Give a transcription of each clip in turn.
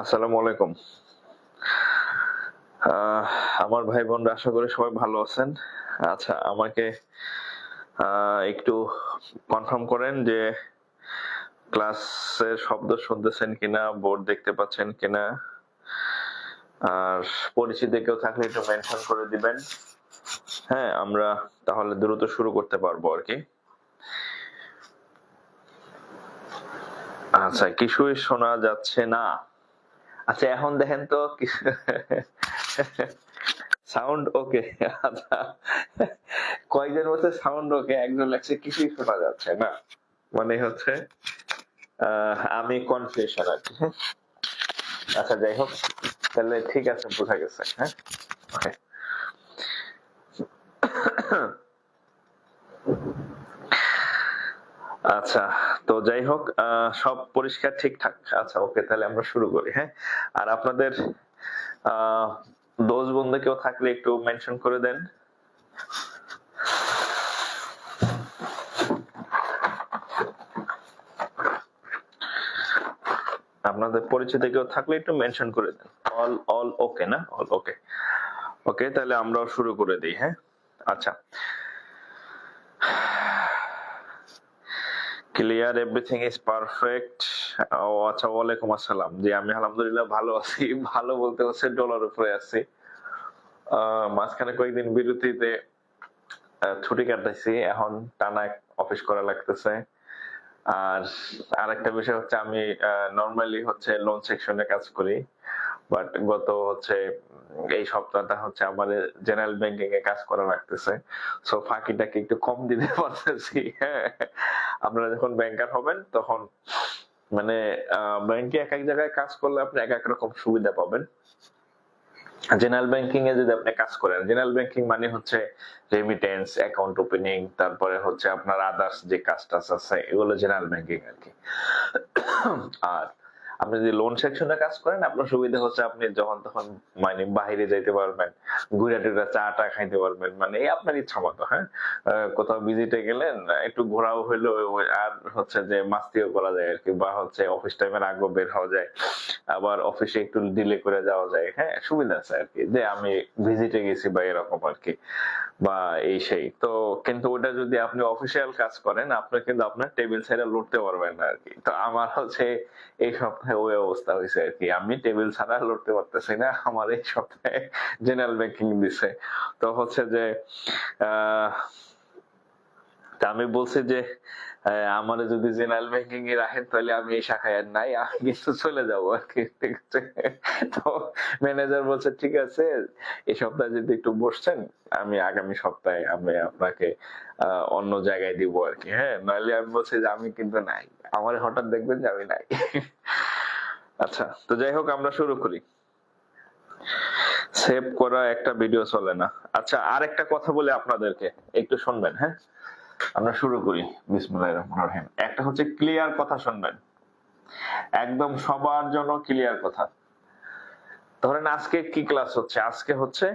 আসসালামু আলাইকুম। আহ আমার ভাই বোনরা আশা করি সবাই ভালো আছেন। আচ্ছা, আমাকে একটু কনফার্ম করেন যে ক্লাসের শব্দ শুনতেছেন কিনা, বোর্ড দেখতে পাচ্ছেন কিনা। আর পরিচিত কেউ থাকলে একটু মেনশন করে দিবেন। হ্যাঁ, আমরা তাহলে দ্রুত শুরু করতে পারবো আর কি। আচ্ছা, কিছুই শোনা যাচ্ছে না। আচ্ছা, এখন দেখেন তো সাউন্ড ওকে। আচ্ছা, কয়েকজন বলছে সাউন্ড ওকে, একজন লাগছে কিছুই শোনা যাচ্ছে না। মানে হচ্ছে আমি কনফিউশন আর কি। আচ্ছা, যাই হোক, তাহলে ঠিক আছে, বোঝা গেছে। হ্যাঁ, ওকে। আচ্ছা, তো যাই হোক, সব পরিষ্কার ঠিকঠাক। আচ্ছা, ওকে, তাহলে আমরা শুরু করি। হ্যাঁ, আর আপনাদের দোস্ত বন্ধু কেউ থাকলে একটু মেনশন করে দেন। আপনাদের পরিচিত কেউ থাকলে একটু মেনশন করে দেন। অল অল ওকে না? অল ওকে। ওকে, তাহলে আমরাও শুরু করে দিই। হ্যাঁ, আচ্ছা। Clear, everything is perfect. ও আচ্ছা, ওয়ালাইকুম আসসালাম। জি, আমি আলহামদুলিল্লাহ ভালো আছি। ভালো বলতে হচ্ছে ডলার উপরে আছি। মাঝখানে কয়েকদিন বিরতিতে ছুটি কাটাইছি, এখন টানা অফিস করা লাগতেছে। আর আরেকটা বিষয় হচ্ছে, আমি নরমালি হচ্ছে লোন সেকশনে কাজ করি, বাট গত হচ্ছে এই সপ্তাহটা হচ্ছে আমার জেনারেল ব্যাংকিং এ কাজ করা লাগতেছে। সো ফাঁকিটাকে একটু কম দিতে পারতেছি। হ্যাঁ, আপনারা যখন ব্যাংকার হবেন তখন মানে ব্যাংকে এক এক জায়গায় কাজ করলে আপনি এক এক রকম সুবিধা পাবেন। জেনারেল ব্যাংকিং এ যদি আপনি কাজ করেন, জেনারেল ব্যাংকিং মানে হচ্ছে রেমিটেন্স, অ্যাকাউন্ট ওপেনিং, তারপরে হচ্ছে আপনার আদার্স যে কাজ টাজ আছে, এগুলো জেনারেল ব্যাংকিং আর কি। আর আপনি যদি লোন সেকশনে কাজ করেন, আপনার সুবিধা হচ্ছে আপনি যখন তখন মানে বাইরে যাইতে পারবেন, ঘুরে টুরে চা টা খাইতে পারবেন, মানে এই আপনার ইচ্ছা মতো। হ্যাঁ, কোথাও ভিজিটে গেলেন, একটু ঘোরাও হইলো, আর হচ্ছে যে মাস্তিও করা যায় আর কি, বা হচ্ছে অফিস টাইমের আগেও বের হওয়া যায়, আবার অফিসে একটু ডিলে করে যাওয়া যায়। হ্যাঁ, সুবিধা আছে আর কি, যে আমি ভিজিটে গেছি বা এরকম আর কি, বা এই সেই। তো কিন্তু ওটা যদি আপনি অফিসিয়াল কাজ করেন, আপনি কিন্তু আপনার টেবিল ছেড়ে লড়তে পারবেন না আর কি। তো আমার হচ্ছে এই সপ্তাহে ওই অবস্থা হয়েছে আর কি, আমি টেবিল ছাড়া লড়তে পারতেছি না। আমার এই সপ্তাহে জেনারেল ব্যাংকিং দিছে। তো হচ্ছে যে আহ তা আমি বলছি যে আমার যদি জেনারেল ব্যাংকিং এ রাখেন, তাহলে আমি এই শাখায় আর নাই, আমি কিন্তু চলে যাবো আর কি। ঠিক আছে, তো ম্যানেজার বলছে ঠিক আছে, এই সপ্তাহে যদি একটু বসছেন, আমি আগামী সপ্তাহে আমি আপনাকে অন্য জায়গায় দিব আর কি। হ্যাঁ, নাহলে আমি বলছি যে আমি কিন্তু নাই, আমার হঠাৎ দেখবেন যে আমি নাই। আচ্ছা, তো যাই হোক, আমরা শুরু করি। সেভ করা একটা ভিডিও চলে না। আচ্ছা, আর একটা কথা বলে আপনাদেরকে একটু শুনবেন। হ্যাঁ, আমরা শুরু করি। বিসমিল্লাহির রহমানির রহিম। একটা হচ্ছে ক্লিয়ার কথা শুনবেন, একদম সবার জন্য ক্লিয়ার কথা। ধরেন আজকে কি ক্লাস হচ্ছে? আজকে হচ্ছে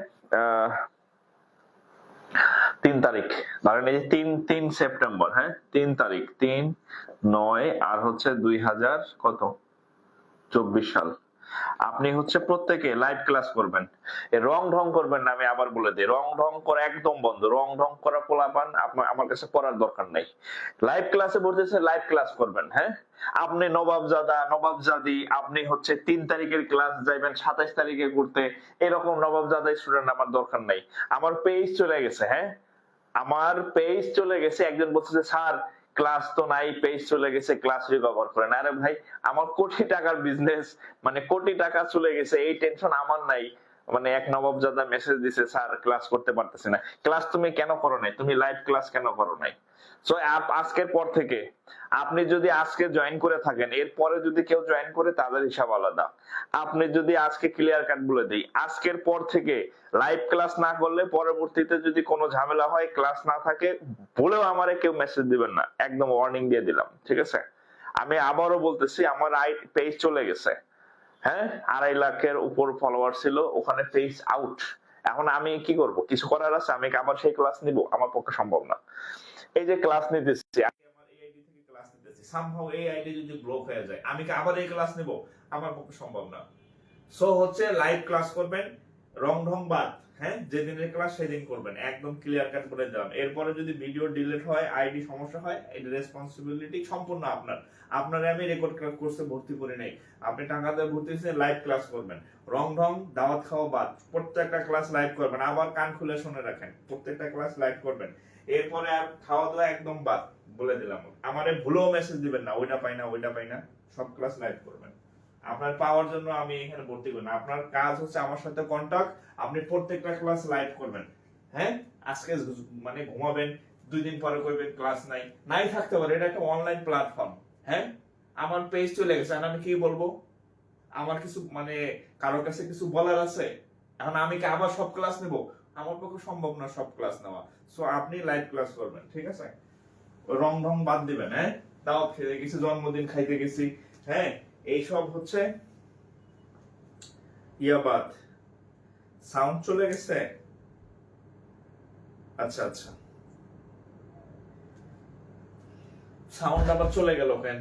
3 তারিখ। ধরেন এই যে 3 সেপ্টেম্বর। হ্যাঁ, 3 তারিখ, 3-9 আর হচ্ছে 2024 সাল। আপনি হচ্ছে প্রত্যেকে লাইভ ক্লাস করবেন। রং ঢং করবেন না, আমি আবার বলে দিই, রং ঢং করা একদম বন্ধ। রং ঢং করা পোলাপান আপনার আমার কাছে পড়ার দরকার নাই। লাইভ ক্লাসে বলতেছে লাইভ ক্লাস করবেন। হ্যাঁ, আপনি নবাবজাদা নবাবজাদি, আপনি হচ্ছে 3 তারিখের ক্লাস যাইবেন 27 তারিখে করতে, এরকম নবাবজাদা স্টুডেন্ট আমার দরকার নাই। আমার পেজ চলে গেছে। হ্যাঁ, আমার পেজ চলে গেছে। একজন বলছে স্যার ক্লাস তো নাই, পেজ চলে গেছে, ক্লাস রিকভার করেন। আরে ভাই, আমার কোটি টাকার বিজনেস, মানে কোটি টাকা চলে গেছে, এই টেনশন আমার নাই। মানে এক নবাবজাদা মেসেজ দিছে, স্যার ক্লাস করতে পারতেছি না। ক্লাস তুমি কেন করো নাই? তুমি লাইভ ক্লাস কেন করো নাই? সো আজকের পর থেকে আপনি যদি আজকে জয়েন করে থাকেন, এরপরে যদি কেউ জয়েন করে, তাদের হিসাব আলাদা। আপনি যদি আজকে ক্লিয়ার কাট বলে দিই, আজকের পর থেকে লাইভ ক্লাস না করলে পরবর্তীতে যদি কোনো ঝামেলা হয়, ক্লাস না থাকে, বলেও আমারে কেউ মেসেজ দিবেন না, একদম ওয়ার্নিং দিয়ে দিলাম। ঠিক আছে, আমি আবারও বলতেছি, আমার পেজ চলে গেছে। হ্যাঁ, 2.5 লাখের উপর ফলোয়ার ছিল, ওখানে পেজ আউট। এখন আমি কি করব? কিছু করার আছে? আমি আবার সেই ক্লাস নিব? আমার পক্ষে সম্ভব না। এই যে ক্লাস নিতেছি, আমি আমার এই আইডি থেকে ক্লাস নিতেছি, সামহাউ এই আইডি যদি ব্লক হয়ে যায়, আমি কি আবার এই ক্লাস নিব? আমার পক্ষে সম্ভব না। সো হচ্ছে লাইভ ক্লাস করবেন, রং ঢং বাদ, হ্যাঁ, যেদিনের ক্লাস সেদিন করবেন, একদম ক্লিয়ার কাট বলে দিলাম। এরপরে যদি ভিডিও ডিলিট হয়, আইডি সমস্যা হয়, এটা রেসপন্সিবিলিটি সম্পূর্ণ আপনার। আপনারে আমি রেকর্ড কোর্সে ভর্তি করে নেই, আপনি টাকা দিয়ে ভর্তি হয়েছে, লাইভ ক্লাস করবেন, রং ঢং দাওয়াত খাওয়া বাদ, প্রত্যেকটা ক্লাস লাইভ করবেন, আবার কান খুলে শুনে রাখেন, প্রত্যেকটা ক্লাস লাইভ করবেন। এরপরে আর খাওয়া দাওয়া একদম বাদ বলে দিলাম। আমারে ভুলেও মেসেজ দিবেন না, ওইটা পাই না ওইটা পাই না, সব ক্লাস লাইভ করবেন। আপনার পাওয়ার জন্য আমি এখানে ভর্তি করি না, আপনার কাজ হচ্ছে আমার সাথে কন্টাক্ট, আপনি প্রত্যেকটা ক্লাস লাইভ করবেন। হ্যাঁ, আজকে মানে ঘুমাবেন, 2 দিন পরে কইবেন ক্লাস নাই, নাই থাকতে পারে, এটা একটা অনলাইন প্ল্যাটফর্ম। হ্যাঁ, আমার পেজ চলে গেছে, আর আমি কি বলবো? আমার কিছু মানে কারোর কাছে কিছু বলার আছে? এখন আমি কি আবার সব ক্লাস নেব? আমার পক্ষে সম্ভব না সব ক্লাস নেওয়া। সো আপনি লাইভ ক্লাস করবেন, ঠিক আছে? রং ঢং বাদ দিবেন। হ্যাঁ, তাও খেতে গেছি, জন্মদিন খাইতে গেছি, হ্যাঁ, এইসব হচ্ছে ইয়াবাদ। সাউন্ড চলে গেছে? আচ্ছা আচ্ছা, সাউন্ড আবার চলে গেল কেন?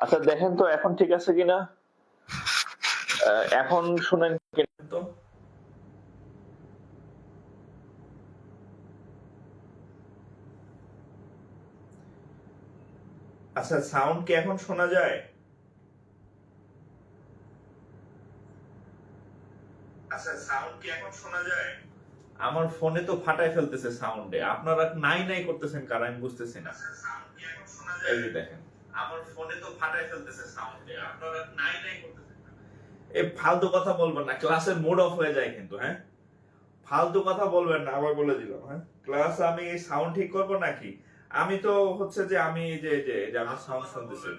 আচ্ছা দেখেন তো এখন ঠিক আছে কিনা, এখন শুনেন তো আচ্ছা, সাউন্ড কি এখন শোনা যায়? আচ্ছা, সাউন্ড কি এখন শোনা যায়? আমার ফোনে তো ফাটায় ফেলতেছে সাউন্ডে, আপনারা নাই নাই করতেছেন কারণ আমি বুঝতেছি না। সাউন্ড কি এখন শোনা যায়? এই যে দেখেন, আমার ফোনে তো ফাটায় ফেলতেছে সাউন্ডে, আপনারা নাই নাই করতেছেন। এই ফালতু কথা বলবেন না, ক্লাসের মুড অফ হয়ে যায় কিন্তু। হ্যাঁ, ফালতু কথা বলবেন না, আবার বলে দিলাম। হ্যাঁ, ক্লাস আমি সাউন্ড ঠিক করব নাকি? আমি তো হচ্ছে যে আমি যে আমি সাউন্ড শুনতেছি।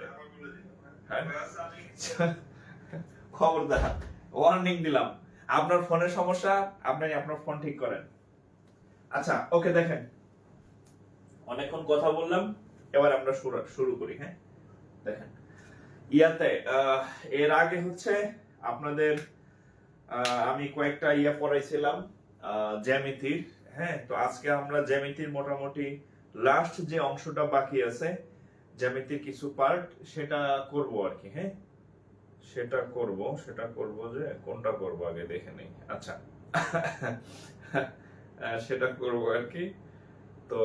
হ্যাঁ, খবরদার, ওয়ার্নিং দিলাম। আপনার ফোনের সমস্যা, আপনি আপনার ফোন ঠিক করেন। আচ্ছা ওকে, দেখেন অনেকক্ষণ কথা বললাম, এবার আমরা শুরু করি। হ্যাঁ, দেখেন ইয়াতে এর আগে হচ্ছে আপনাদের আমি কয়েকটা ইয়া পড়াইছিলাম জ্যামিতির। হ্যাঁ, তো আজকে আমরা জ্যামিতির মোটামুটি লাস্ট যে অংশটা বাকি আছে, জ্যামিতির কিছু পার্ট, সেটা করব আর কি। হ্যাঁ, সেটা করব যে কোনটা করব আগে দেখে নেই। আচ্ছা সেটা করব আর কি। তো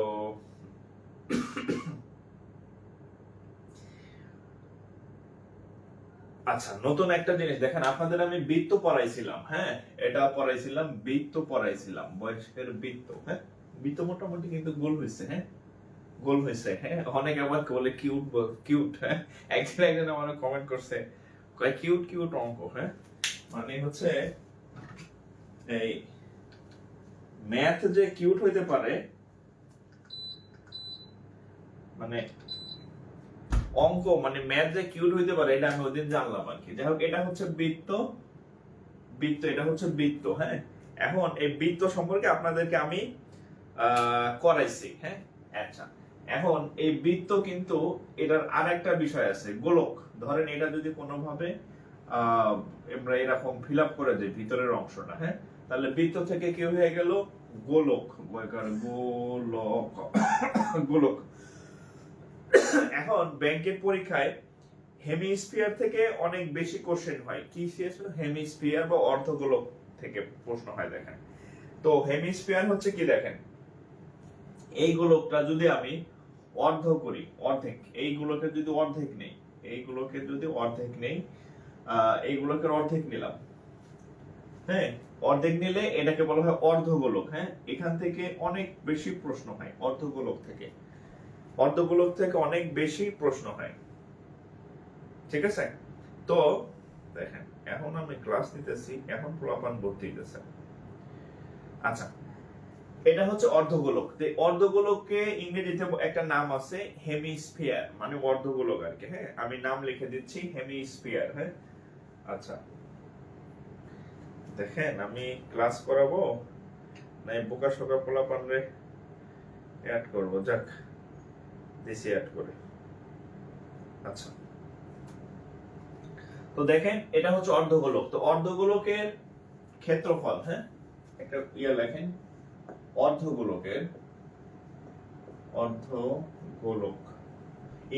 আচ্ছা, নতুন একটা জিনিস দেখেন, আপনাদের আমি বৃত্ত পড়াইছিলাম। হ্যাঁ, এটা পড়াইছিলাম, বৃত্ত পড়াইছিলাম, বয়স্কের বৃত্ত। হ্যাঁ, বৃত্ত মোটামুটি কিন্তু গোল হয়েছে। হ্যাঁ, গোল হয়েছে। হ্যাঁ, অনেকে আবার বলে কিউট কিউট। হ্যাঁ, একজন আমার কমেন্ট করছে, কয় কিউট কিউট অঙ্ক। হ্যাঁ, মানে হচ্ছে এই ম্যাথ যে কিউট হইতে পারে, মানে অঙ্ক মানে ম্যাথ যে কিউট হইতে পারে, এটা আমি ওইদিন জানলাম আর কি। যাই হোক, এটা হচ্ছে বৃত্ত, এটা হচ্ছে বৃত্ত। হ্যাঁ, এখন এই বৃত্ত সম্পর্কে আপনাদেরকে আমি করাইছি। হ্যাঁ, আচ্ছা, এখন এই বৃত্ত কিন্তু এটার আরেকটা বিষয় আছে, গোলক। ধরেন এটা যদি কোনোভাবে আমরা এরকম ফিল আপ করে দিই ভিতরের অংশটা, হ্যাঁ, তাহলে বৃত্ত থেকে কি হয়ে গেল? গোলক। গোলক গোলক। এখন ব্যাংকের পরীক্ষায় হেমিস্ফিয়ার থেকে অনেক বেশি কোশ্চেন হয়। কি হেমিস্ফিয়ার বা অর্ধগোলক থেকে প্রশ্ন হয়। দেখেন তো হেমিস্ফিয়ার হচ্ছে কি, দেখেন এই গোলকটা যদি আমি অর্ধ করি, অর্ধেক, এইগুলোকে যদি অর্ধেক নেই, এইগুলোকে যদি অর্ধেক নেই, এইগুলোকে অর্ধেক নিলাম। হ্যাঁ, অর্ধেক নিলে এটাকে বলা হয় অর্ধগোলক। হ্যাঁ, এখান থেকে অনেক বেশি প্রশ্ন হয়, অর্ধগোলক থেকে। অর্ধগোলক থেকে অনেক বেশি প্রশ্ন হয়, ঠিক আছে? তো দেখেন, এখন আমি ক্লাস নিতেছি, এখন পোলাপান ভর্তি হইতেছে। আচ্ছা, এটা হচ্ছে অর্ধগোলক। অর্ধগোলককে ইংরেজিতে একটা নাম আছে, হেমিস্ফিয়ার, মানে অর্ধগোলক আর কি। হ্যাঁ, আমি নাম লিখে দিচ্ছি, হেমিস্ফিয়ার। হ্যাঁ, আচ্ছা দেখেন, আমি ক্লাস করাবো না বোকা শোকা পোলাপান রে অ্যাড করবো? যাক, দিছি অ্যাড করে। আচ্ছা, তো দেখেন এটা হচ্ছে অর্ধগোলক। তো অর্ধগোলকের ক্ষেত্রফল, হ্যাঁ, একটা লেখেন, অর্ধগোলকের, অর্ধগোলক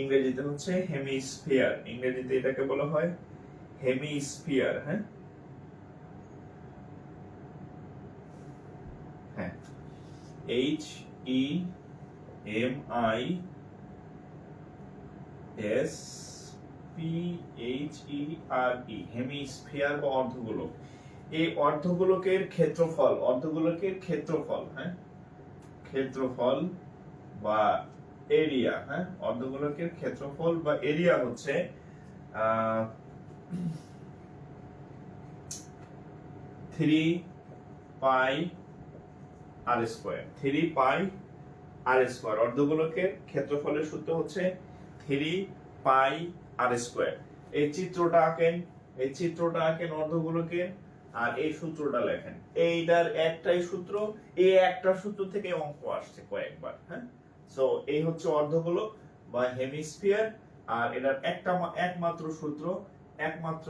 ইংরেজিতে হচ্ছে হেমিস্ফিয়ার, ইংরেজিতে এটাকে বলা হয় হেমিস্ফিয়ার। হ্যাঁ, হ্যাঁ, HEMISPHERE, হেমিস্ফিয়ার বা অর্ধগোলক। এই অর্ধগোলকের ক্ষেত্রফল, অর্ধগোলকের ক্ষেত্রফল, হ্যাঁ, ক্ষেত্রফল বা এরিয়া, হ্যাঁ, অর্ধগোলকের ক্ষেত্রফল বা এরিয়া হচ্ছে 3 পাই আর স্কয়ার, 3 পাই আর স্কয়ার। অর্ধগোলকের ক্ষেত্রফলের সূত্র হচ্ছে 3 পাই আর স্কয়ার। এই চিত্রটা আঁকেন, এই চিত্রটা আঁকেন অর্ধগোলকের, আর এই সূত্রটা লেখেন। এইটার একটাই সূত্র, এই একটা সূত্র থেকে অঙ্ক আসছে কয়েকবার। হ্যাঁ, সো এই হচ্ছে অর্ধগোলক বা হেমিস্ফিয়ার, আর এটার একমাত্র সূত্র, একমাত্র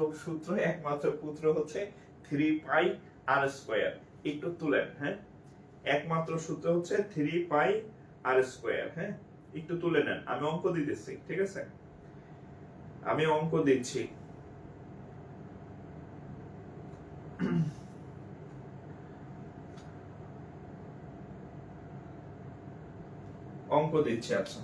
সূত্র হচ্ছে 3 পাই আর স্কয়ার। একটু তুলেন, হ্যাঁ, একমাত্র সূত্র হচ্ছে 3 পাই আর স্কয়ার। হ্যাঁ, একটু তুলে নেন, আমি অঙ্ক দিতেছি, ঠিক আছে, আমি অঙ্ক দিচ্ছি। অঙ্ক দিচ্ছি। আচ্ছা,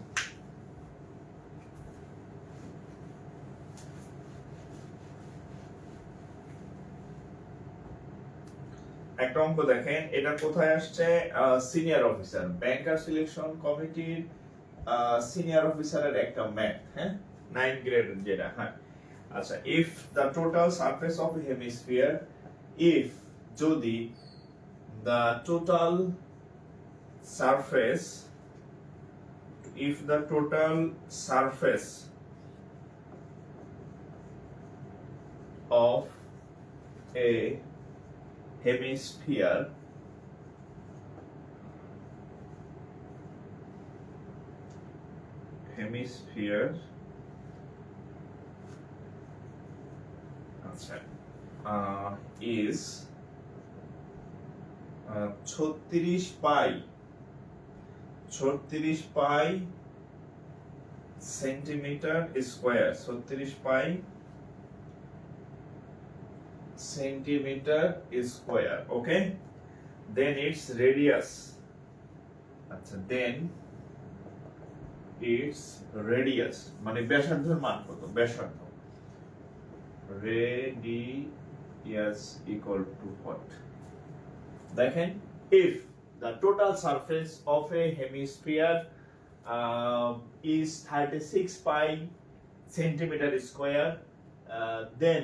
একটা অঙ্ক দেখেন, এটা কোথায় আসছে, সিনিয়র অফিসার, ব্যাংকার সিলেকশন কমিটির সিনিয়র অফিসারের একটা ম্যাথ, হ্যাঁ, 9 গ্রেডের যেটা। হ্যাঁ, আচ্ছা, if the total surface of A hemisphere, if যদি the total surface, if the total surface of a hemisphere আচ্ছা is 36 pi centimetre square, 36 pi centimetre square. Okay, then its radius, আচ্ছা, দেন ইটস রেডিয়াস মানে ব্যাসার্ধের মান কত, ব্যাসার্ধ, radius equal to what. দেখেন, if the total surface of a hemisphere is 36 pi centimeter square, then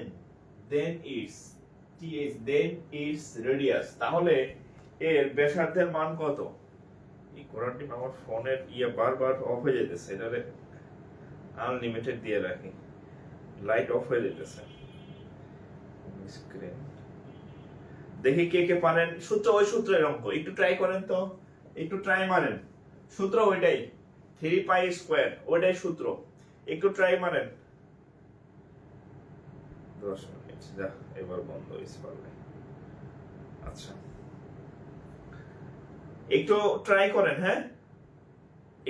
its radius, তাহলে এর ব্যাসার্ধের মান কত? এই কোরআনটি আমার ফোনের বারবার অফ হয়ে যেতেছে, এটারে আনলিমিটেড দিয়ে রাখি, লাইট অফ হয়ে যেতেছে স্ক্রিন। দেখি কে কে পারেন সূত্র, ওই সূত্রের অঙ্ক একটু ট্রাই করেন তো, একটু ট্রাই মারেন, সূত্র ওইটাই 3 পাই স্কয়ার, ওইটাই সূত্র, একটু ট্রাই মারেন। 10 মিনিট যা, এবার বন্ধ হইছে পারলে। আচ্ছা, একটু ট্রাই করেন, হ্যাঁ,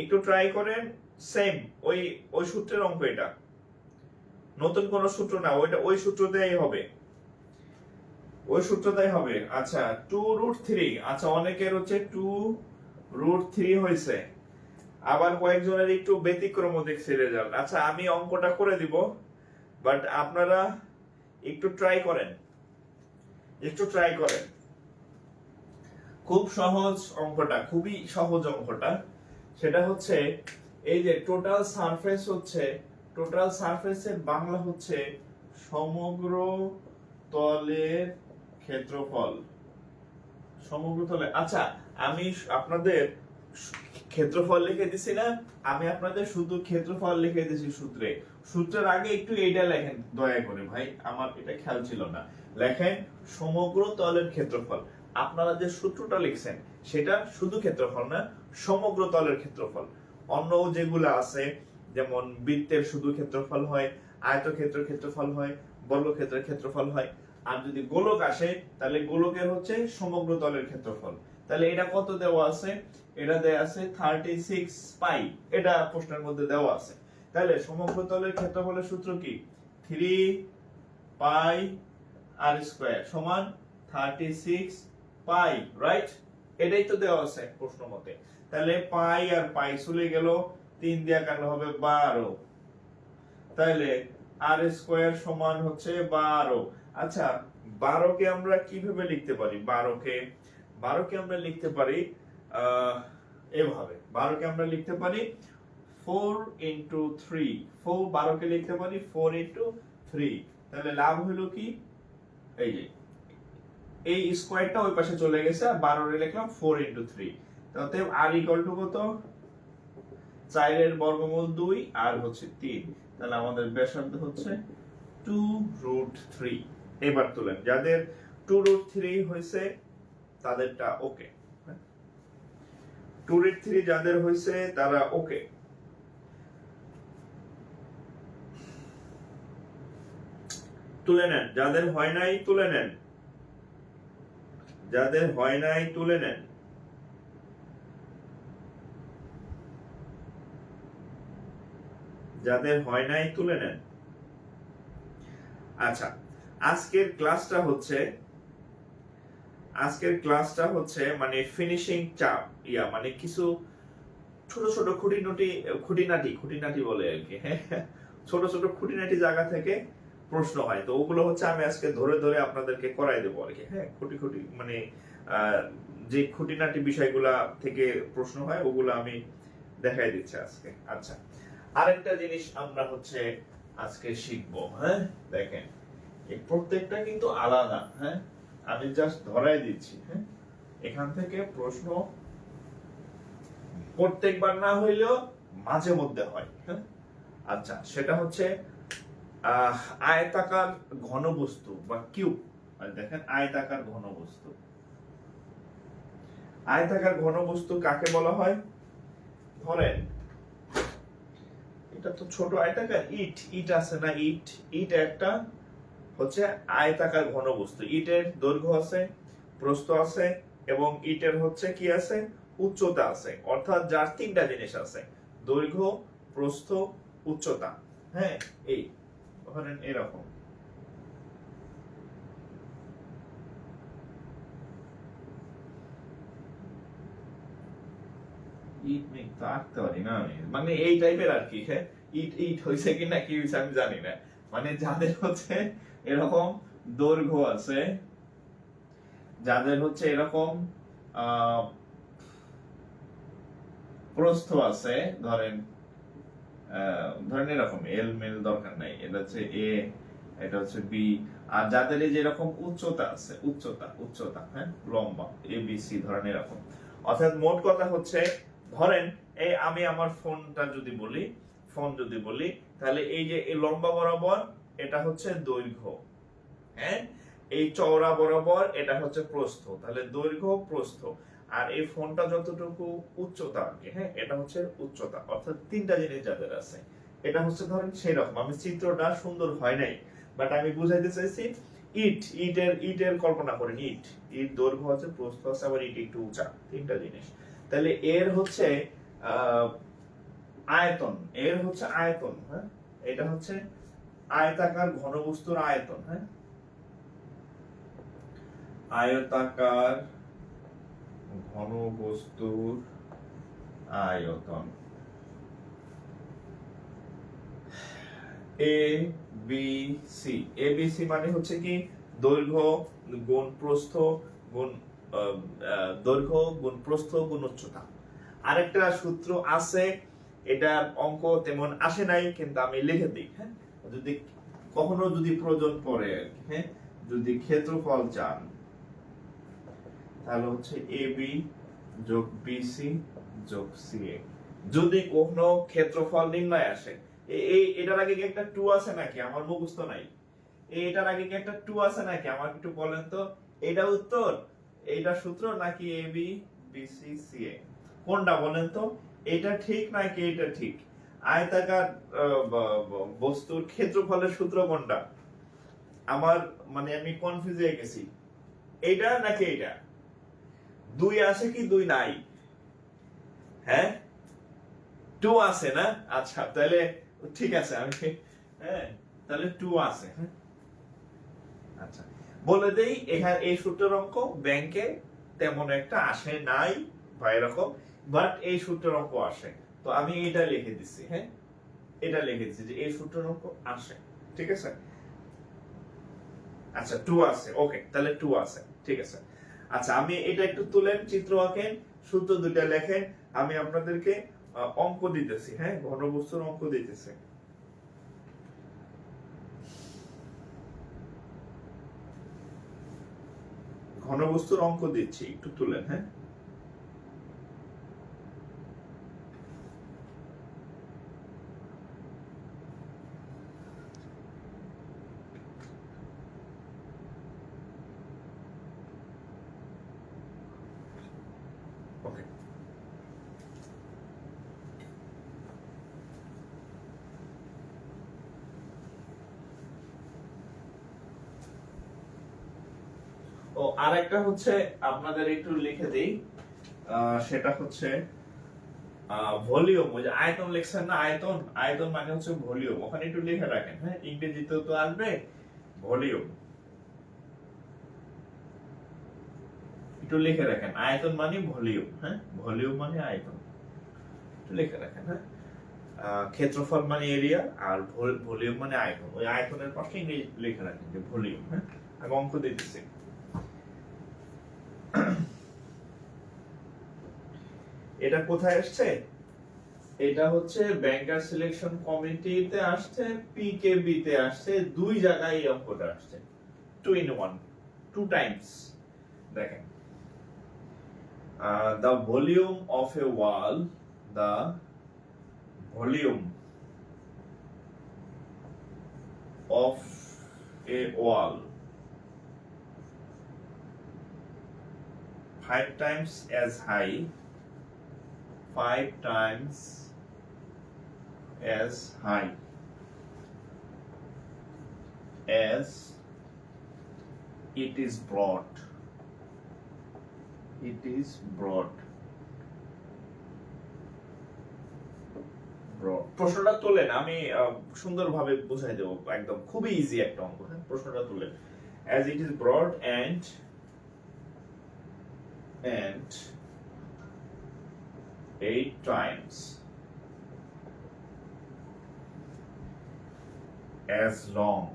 একটু ট্রাই করেন, সেম ওই সূত্রের অঙ্ক, এটা নতুন কোন সূত্র না, ওইটা ওই সূত্রটাই হবে, ওই সূত্রটাই হবে। আচ্ছা, 2√3, আচ্ছা, অনেকের হচ্ছে 2√3 হয়েছে, আবার কয়েকজনের একটু ব্যতিক্রম দেখছি রেজাল্ট। আচ্ছা, আমি অঙ্কটা করে দিব, বাট আপনারা একটু ট্রাই করেন, একটু ট্রাই করেন। খুব সহজ অঙ্কটা, খুবই সহজ অঙ্কটা। সেটা হচ্ছে এই যে টোটাল সারফেস হচ্ছে, টোটাল সারফেসের বাংলা হচ্ছে সমগ্র তলের ক্ষেত্রফল, সমগ্র তলে। আচ্ছা, আমি আপনাদের ক্ষেত্রফল লিখে দিছি না, আমি আপনাদের শুধু ক্ষেত্রফল লিখে দিছি সূত্রে। সূত্রের আগে একটু এইটা লেখেন দয়া করে ভাই, আমার এটা খেয়াল ছিল না। লেখেন সমগ্র তলের ক্ষেত্রফল। আপনারা যে সূত্রটা লিখছেন সেটা শুধু ক্ষেত্রফল না, সমগ্র তলের ক্ষেত্রফল। অন্য যেগুলো আছে যেমন বৃত্তের শুধু ক্ষেত্রফল হয়, আয়তক্ষেত্রের ক্ষেত্রফল হয়, বর্গক্ষেত্রের ক্ষেত্রফল হয়। আর যদি গোলক আসে তাহলে গোলকের হচ্ছে সমগ্র তলের ক্ষেত্রফল। তাহলে এটা কত দেওয়া আছে? এটা দেওয়া আছে 36 পাই। এটা প্রশ্নের মধ্যে দেওয়া আছে। তাহলে সমগ্র তলের ক্ষেত্রফলের সূত্র কি? 3 পাই আর স্কয়ার সমান 36 পাই, রাইট? এটাই তো দেওয়া আছে প্রশ্ন মতে। তাহলে পাই আর পাই চলে গেল, 3 দিয়ে কাটলে হবে 12। তাহলে আর স্কয়ার সমান হচ্ছে 12। আচ্ছা, 12 কে আমরা কিভাবে লিখতে পারি? 12 কে আমরা লিখতে পারি এভাবে। 12 কে আমরা লিখতে পারি 4 into 3। 12 কে লিখতে পারি 4 into 3। তাহলে লাভ হলো কি? এই যে এই স্কয়ারটা ওই পাশে চলে গেছে, আর 12 এ লিখলাম 4 into 3। তাহলে আর ইকুয়াল টু কত? 4 এর বর্গমূল 2 আর হচ্ছে 3। তাহলে আমাদের ব্যাসার্ধ হচ্ছে 2√3। এবার তুলেন, যাদের 2√3 হয়েছে তাদেরটা ওকে। 2√3 যাদের হয়েছে তারা ওকে। তুলে নেন, যাদের হয় নাই তুলে নেন, যাদের হয় নাই তুলে নেন। যাদের হয় নাই তুলে নেন। আচ্ছা, আজকের ক্লাসটা হচ্ছে মানে ফিনিশিং চাপ মানে কিছু ছোট ছোট খুঁটিনাটি বলে আর কি, হ্যাঁ, ছোট ছোট খুঁটিনাটি জায়গা থেকে প্রশ্ন হয়, তো ওগুলো হচ্ছে আমি আজকে ধরে ধরে আপনাদেরকে করাই দেবো আর কি, হ্যাঁ। খুঁটি মানে যে খুঁটিনাটি বিষয়গুলা থেকে প্রশ্ন হয় ওগুলো আমি দেখাই দিচ্ছি আজকে। আচ্ছা, আরেকটা জিনিস আমরা হচ্ছে আজকে শিখবো, হ্যাঁ। দেখেন, এই প্রত্যেকটা কিন্তু আলাদা, হ্যাঁ, আমি জাস্ট ধরাই দিচ্ছি, হ্যাঁ। এখান থেকে প্রশ্ন প্রত্যেকবার না হইলেও মাঝে মধ্যে হয়, হ্যাঁ। আচ্ছা, সেটা হচ্ছে আয়তাকার ঘনবস্তু বা কিউব। দেখেন, আয়তাকার ঘনবস্তু। আয়তাকার ঘনবস্তু কাকে বলা হয়? ধরেন এটা তো ছোট আয়তাকার, ইট আছে না, ইট একটা হচ্ছে আয়তাকার ঘনবস্তু। ইটের দৈর্ঘ্য আছে, প্রস্থ আছে, এবং ইটের হচ্ছে কি আছে? উচ্চতা আছে। অর্থাৎ যার তিনটা জিনিস আছে, দৈর্ঘ্য, প্রস্থ, উচ্চতা, হ্যাঁ। এই ধরেন এরকম ইট মেক তো আঁকতে পারি না আমি, মানে এই টাইপের আর কি, হ্যাঁ। ইট হয়েছে কিনা কি হয়েছে আমি জানি না। মানে যাদের হচ্ছে এরকম দৈর্ঘ্য আছে, যাদের হচ্ছে এরকম প্রস্থ আছে, ধরেন এরকম এল মেল দরকার নাই, এটা হচ্ছে এ, এটা হচ্ছে বি। আর যাদের এই যে এরকম উচ্চতা আছে, উচ্চতা, হ্যাঁ, লম্বা এ বি সি, ধরেন এরকম। অর্থাৎ মোট কথা হচ্ছে, ধরেন এই আমি আমার ফোন যদি বলি, তাহলে এই যে এই লম্বা বরাবর এটা হচ্ছে দৈর্ঘ্য, হ্যাঁ। এই চওড়া বরাবর এটা হচ্ছে প্রস্থ, তাহলে দৈর্ঘ্য, প্রস্থ। আর এই ফোনটা যতটুকু উচ্চতা, হ্যাঁ, এটা হচ্ছে উচ্চতা। অর্থাৎ তিনটা জিনিস যাদের আছে, এটা হচ্ছে ধরেন সেই রকম। আমি চিত্রটা সুন্দর হয় নাই, বাট আমি বুঝাইতে চাইছি। ইটের কল্পনা করেন, ইট দৈর্ঘ্য আছে, প্রস্থ আছে, আবার ইট একটু উঁচা, তিনটা জিনিস। তাহলে এর হচ্ছে আয়তন, হ্যাঁ। এটা হচ্ছে আয়তাকার ঘনবস্তুর আয়তন, হ্যাঁ। আয়তাকার ঘনবস্তুর আয়তন এ বি সি মানে হচ্ছে কি? দৈর্ঘ্য গুণ প্রস্থ গুণ দৈর্ঘ্য গুণ প্রস্থ গুণ উচ্চতা। আরেকটা সূত্র আছে, এটা অঙ্ক তেমন আসে নাই, কিন্তু আমি লিখে দিই, হ্যাঁ। যদি কখনো প্রয়োজন পড়ে, হ্যাঁ, যদি ক্ষেত্রফল চান, তাহলে হচ্ছে এ বি যোগ বিসি যোগ সিএ। যদি কখনো ক্ষেত্রফল নির্ণয় আসে, এটার আগে কি একটা 2 আছে নাকি? আমার মুখস্থ নাই। এটার আগে কি একটা 2 আছে নাকি? আমার একটু বলেন তো। এটা উত্তর, এইটা সূত্র নাকি এ বি বিসি সিএ? কোনটা বলেন তো? এটা ঠিক নাকি এটা ঠিক? আয়তাকার বস্তুর ক্ষেত্রফলের সূত্র কোনটা? আমার মানে আমি কনফিউজ হয়ে গেছি, এটা নাকি এটা? 2 আছে কি 2 নাই? হ্যাঁ 2 আছে না? আচ্ছা তাহলে ঠিক আছে, আমি হ্যাঁ তাহলে 2 আছে। হ্যাঁ আচ্ছা বলে দেই, এখানে এই সূত্রের অঙ্ক ব্যাংকে তেমন একটা আসে নাই বা এরকম, বাট এই সূত্রের অঙ্ক আসে, তো আমি এটা লিখে দিচ্ছি। হ্যাঁ এটা লিখে দিচ্ছি যে এই সূত্রের অঙ্ক আসে, ঠিক আছে? আচ্ছা 2 আছে, ওকে তাহলে 2 আছে, ঠিক আছে। আচ্ছা আমি এটা একটু তুলেন, চিত্র আঁকেন, সূত্র দুইটা লেখেন, আমি আপনাদেরকে অঙ্ক দিতেছি। হ্যাঁ ঘনবস্তুর অঙ্ক দিতেছি। ঘনবস্তুর অঙ্ক দিচ্ছি, একটু তুলেন। হ্যাঁ ওকে ও আরেকটা হচ্ছে আপনাদের একটু লিখে দেই, সেটা হচ্ছে ভলিউম। ওই যে আয়তন লিখছেন না, আয়তন, আয়তন মানে হচ্ছে ভলিউম, ওখানে একটু লিখে রাখেন। হ্যাঁ ইংরেজিতেও তো আসবে ভলিউম, একটু লিখে রাখেন। আয়তন মানে ভলিউম, হ্যাঁ ভলিউম মানে আয়তন, একটু লিখে রাখেন। হ্যাঁ ক্ষেত্রফল মানে এরিয়া, আর ভলিউম মানে আয়তন। ওই আয়তনের পাশে ইংরেজি লিখে রাখেন যে ভলিউম। হ্যাঁ আমি অঙ্ক দিতেছি। এটা কোথায় আসছে? এটা হচ্ছে ব্যাংকার সিলেকশন কমিটিতে আসছে, পিকেবি তে আসছে, দুই জায়গায় এই অঙ্কটা আসছে। 2 in 1, 2 টাইমস। দেখেন the volume of a wall, the volume of a wall 5 times as high, 5 times as high as it is broad, it is broad, প্রশ্নটা তোলেন, আমি সুন্দরভাবে বুঝাই দেব, একদম খুবই ইজি একটা অঙ্ক। হ্যাঁ প্রশ্নটা তোলেন। as it is broad and 8 times as long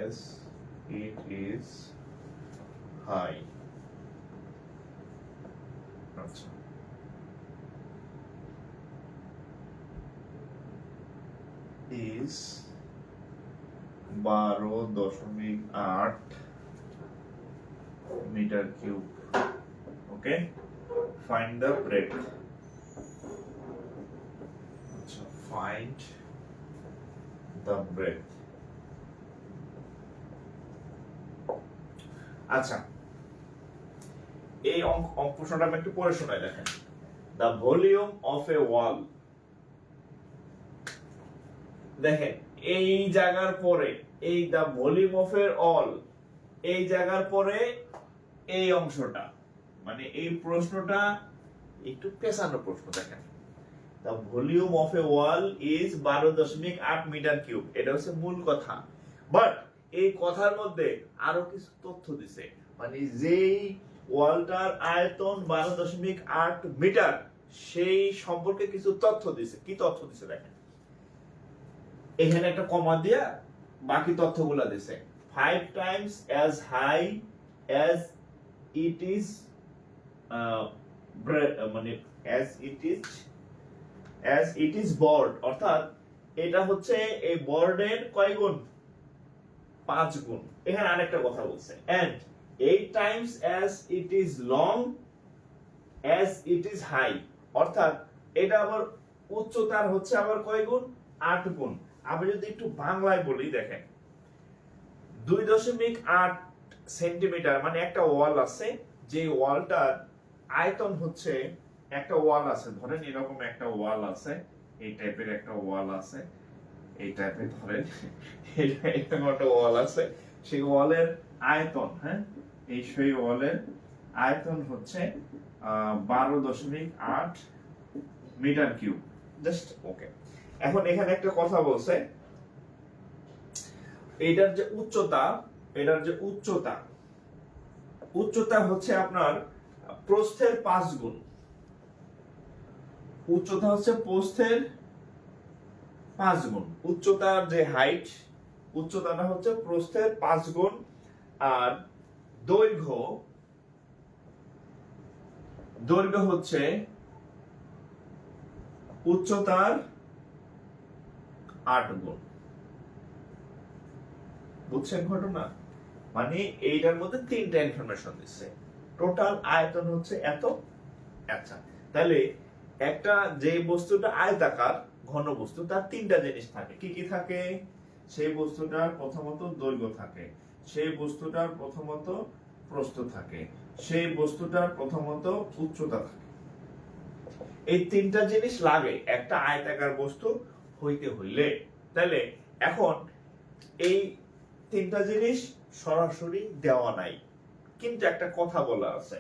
as it is high. আচ্ছা is 12.8 meter cube. Okay, find the breadth. আচ্ছা find the breadth. আচ্ছা এই প্রশ্নটা আমি একটু পড়ে শোনাই। দেখেন the volume of a wall, দেখেন এই জায়গার পরে এই the volume of a wall, এই জায়গার পরে এই অংশটা, মানে এই প্রশ্নটা একটু পেছানো প্রশ্ন। দেখেন the volume of a wall is 12.8 metre cube, এটা হচ্ছে মূল কথা, বাট এই কথার মধ্যে আরো কিছু তথ্য দিছে, মানে যেই ওয়ালটার আয়তন 12.8 মিটার সেই সম্পর্কে কিছু তথ্য দিছে। কি তথ্য দিছে দেখেন, এখানে একটা কমা দিয়া বাকি তথ্যগুলো দিছে। 5 times as high as it is মানে as it is board, অর্থাৎ এটা হচ্ছে এই বোর্ডের কয় গুণ? 5 গুণ। এখানে আরেকটা কথা বলছে, and 8 times as it is long as it is high, অর্থাৎ এটা আবার উচ্চতার হচ্ছে আবার কয় গুণ? 8 গুণ। আমি যদি একটু বাংলায় বলি, দেখেন 2.8 সেন্টিমিটার মানে একটা ওয়াল আছে, যে ওয়ালটার আয়তন হচ্ছে, একটা ওয়াল আছে, ধরেন এরকম একটা ওয়াল আছে, এই টাইপের একটা ওয়াল আছে, এই টাইপের ধরেন এরকম একটা ওয়াল আছে, সেই ওয়ালের আয়তন, হ্যাঁ, এই সেই ওয়ালের আয়তন হচ্ছে 12.8 মিটার কিউব। Just okay. এখন এখানে একটা কথা বলছে, এটার যে উচ্চতা, এটার যে উচ্চতা, উচ্চতা হচ্ছে আপনার প্রস্থের 5 গুণ। উচ্চতা হচ্ছে প্রস্থের 5 গুণ। উচ্চতার যে হাইট, উচ্চতাটা হচ্ছে প্রস্থের 5 গুণ, আর দৈর্ঘ্য, দৈর্ঘ্য হচ্ছে উচ্চতার 8 গুণ। বুঝছেন ঘটনা? মানে এইটার মধ্যে 3টা ইনফরমেশন দিচ্ছে। টোটাল আয়তন হচ্ছে এত। আচ্ছা, তাহলে একটা যে বস্তুটা আয়তাকার ঘন বস্তু, তার 3টা জিনিস থাকে। কি কি থাকে? সেই বস্তুটার প্রথমত দৈর্ঘ্য থাকে, সেই বস্তুটার প্রথমত প্রস্থ থাকে, সেই বস্তুটার প্রথমত উচ্চতা থাকে। এই 3টা জিনিস লাগে একটা আয়তাকার বস্তু হইতে হইলে। তাহলে এখন এই 3টা জিনিস সরাসরি দেওয়া নাই, কিন্তু একটা কথা বলা আছে,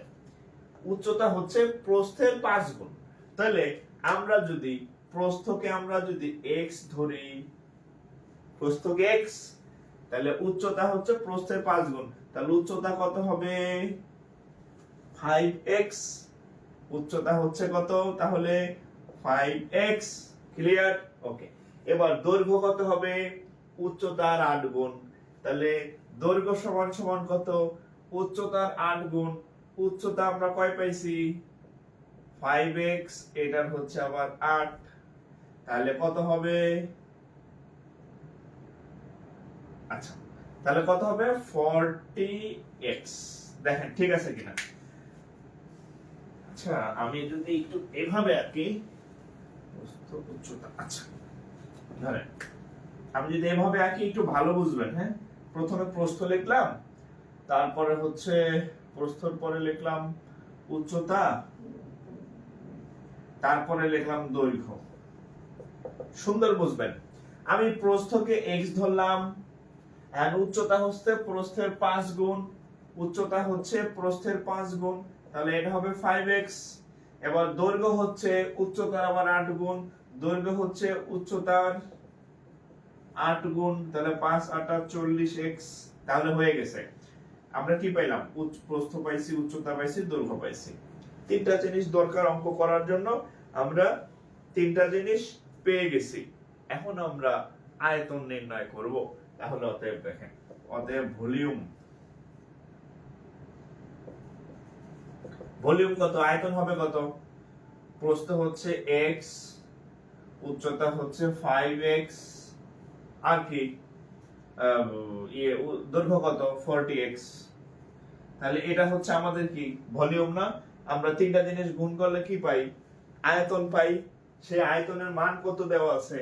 উচ্চতা হচ্ছে প্রস্থের 5 গুণ। তাহলে আমরা যদি প্রস্থকে আমরা যদি x ধরি, প্রস্থকে x, তাহলে উচ্চতা হচ্ছে প্রস্থের 5 গুণ। তাহলে উচ্চতা কত হবে? 5x। উচ্চতা হচ্ছে কত? তাহলে 5x। ক্লিয়ার? ওকে। এবার দৈর্ঘ্য কত হবে? উচ্চতার 8 গুণ। তাহলে দৈর্ঘ্য সমান সমান কত? উচ্চতার 8 গুণ। উচ্চতা আমরা কয় পাইছি? 5x, এটার হচ্ছে আবার 8। তাহলে কত হবে? আচ্ছা, তাহলে কত হবে? 40x। দেখেন ঠিক আছে কিনা। আচ্ছা, আমি যদি একটু এভাবে আঁকি, উচ্চতা, আচ্ছা ধরেন আমি যদি এভাবে আঁকি একটু ভালো বুঝবেন। হ্যাঁ, প্রথমে প্রস্থ লিখলাম, তারপরে হচ্ছে প্রস্থর পরে লিখলাম উচ্চতা, তারপরে লিখলাম দৈর্ঘ্য। সুন্দর বুঝবেন। আমি প্রস্থকে x ধরলাম, আর উচ্চতা হচ্ছে প্রস্থের 5 গুণ, উচ্চতা হচ্ছে প্রস্থের 5 গুণ, তাহলে এটা হবে 5x। এবার দৈর্ঘ্য হচ্ছে উচ্চতার আবার 8 গুণ, দৈর্ঘ্য হচ্ছে উচ্চতার 8 গুণ, তাহলে 5 8 40x। তাহলে হয়ে গেছে। আমরা কি পাইলাম? প্রস্থ পাইছি, উচ্চতা পাইছি, দৈর্ঘ্য পাইছি। 3টা জিনিস দরকার অঙ্ক করার জন্য, আমরা 3টা জিনিস পেয়ে গেছি। এখন আমরা আয়তন নির্ণয় করব। তাহলে অতএব দেখেন, অতএব ভলিউম, ভলিউম কত? আয়তন হবে কত? প্রস্থ হচ্ছে x, উচ্চতা হচ্ছে 5x, আর কি দৈর্ঘ্য কত? 40x। তাহলে এটা হচ্ছে আমাদের কি ভলিউম না? আমরা 3টা জিনিস গুণ করলে কি পাই? আয়তন পাই। সেই আয়তনের মান কত দেওয়া আছে?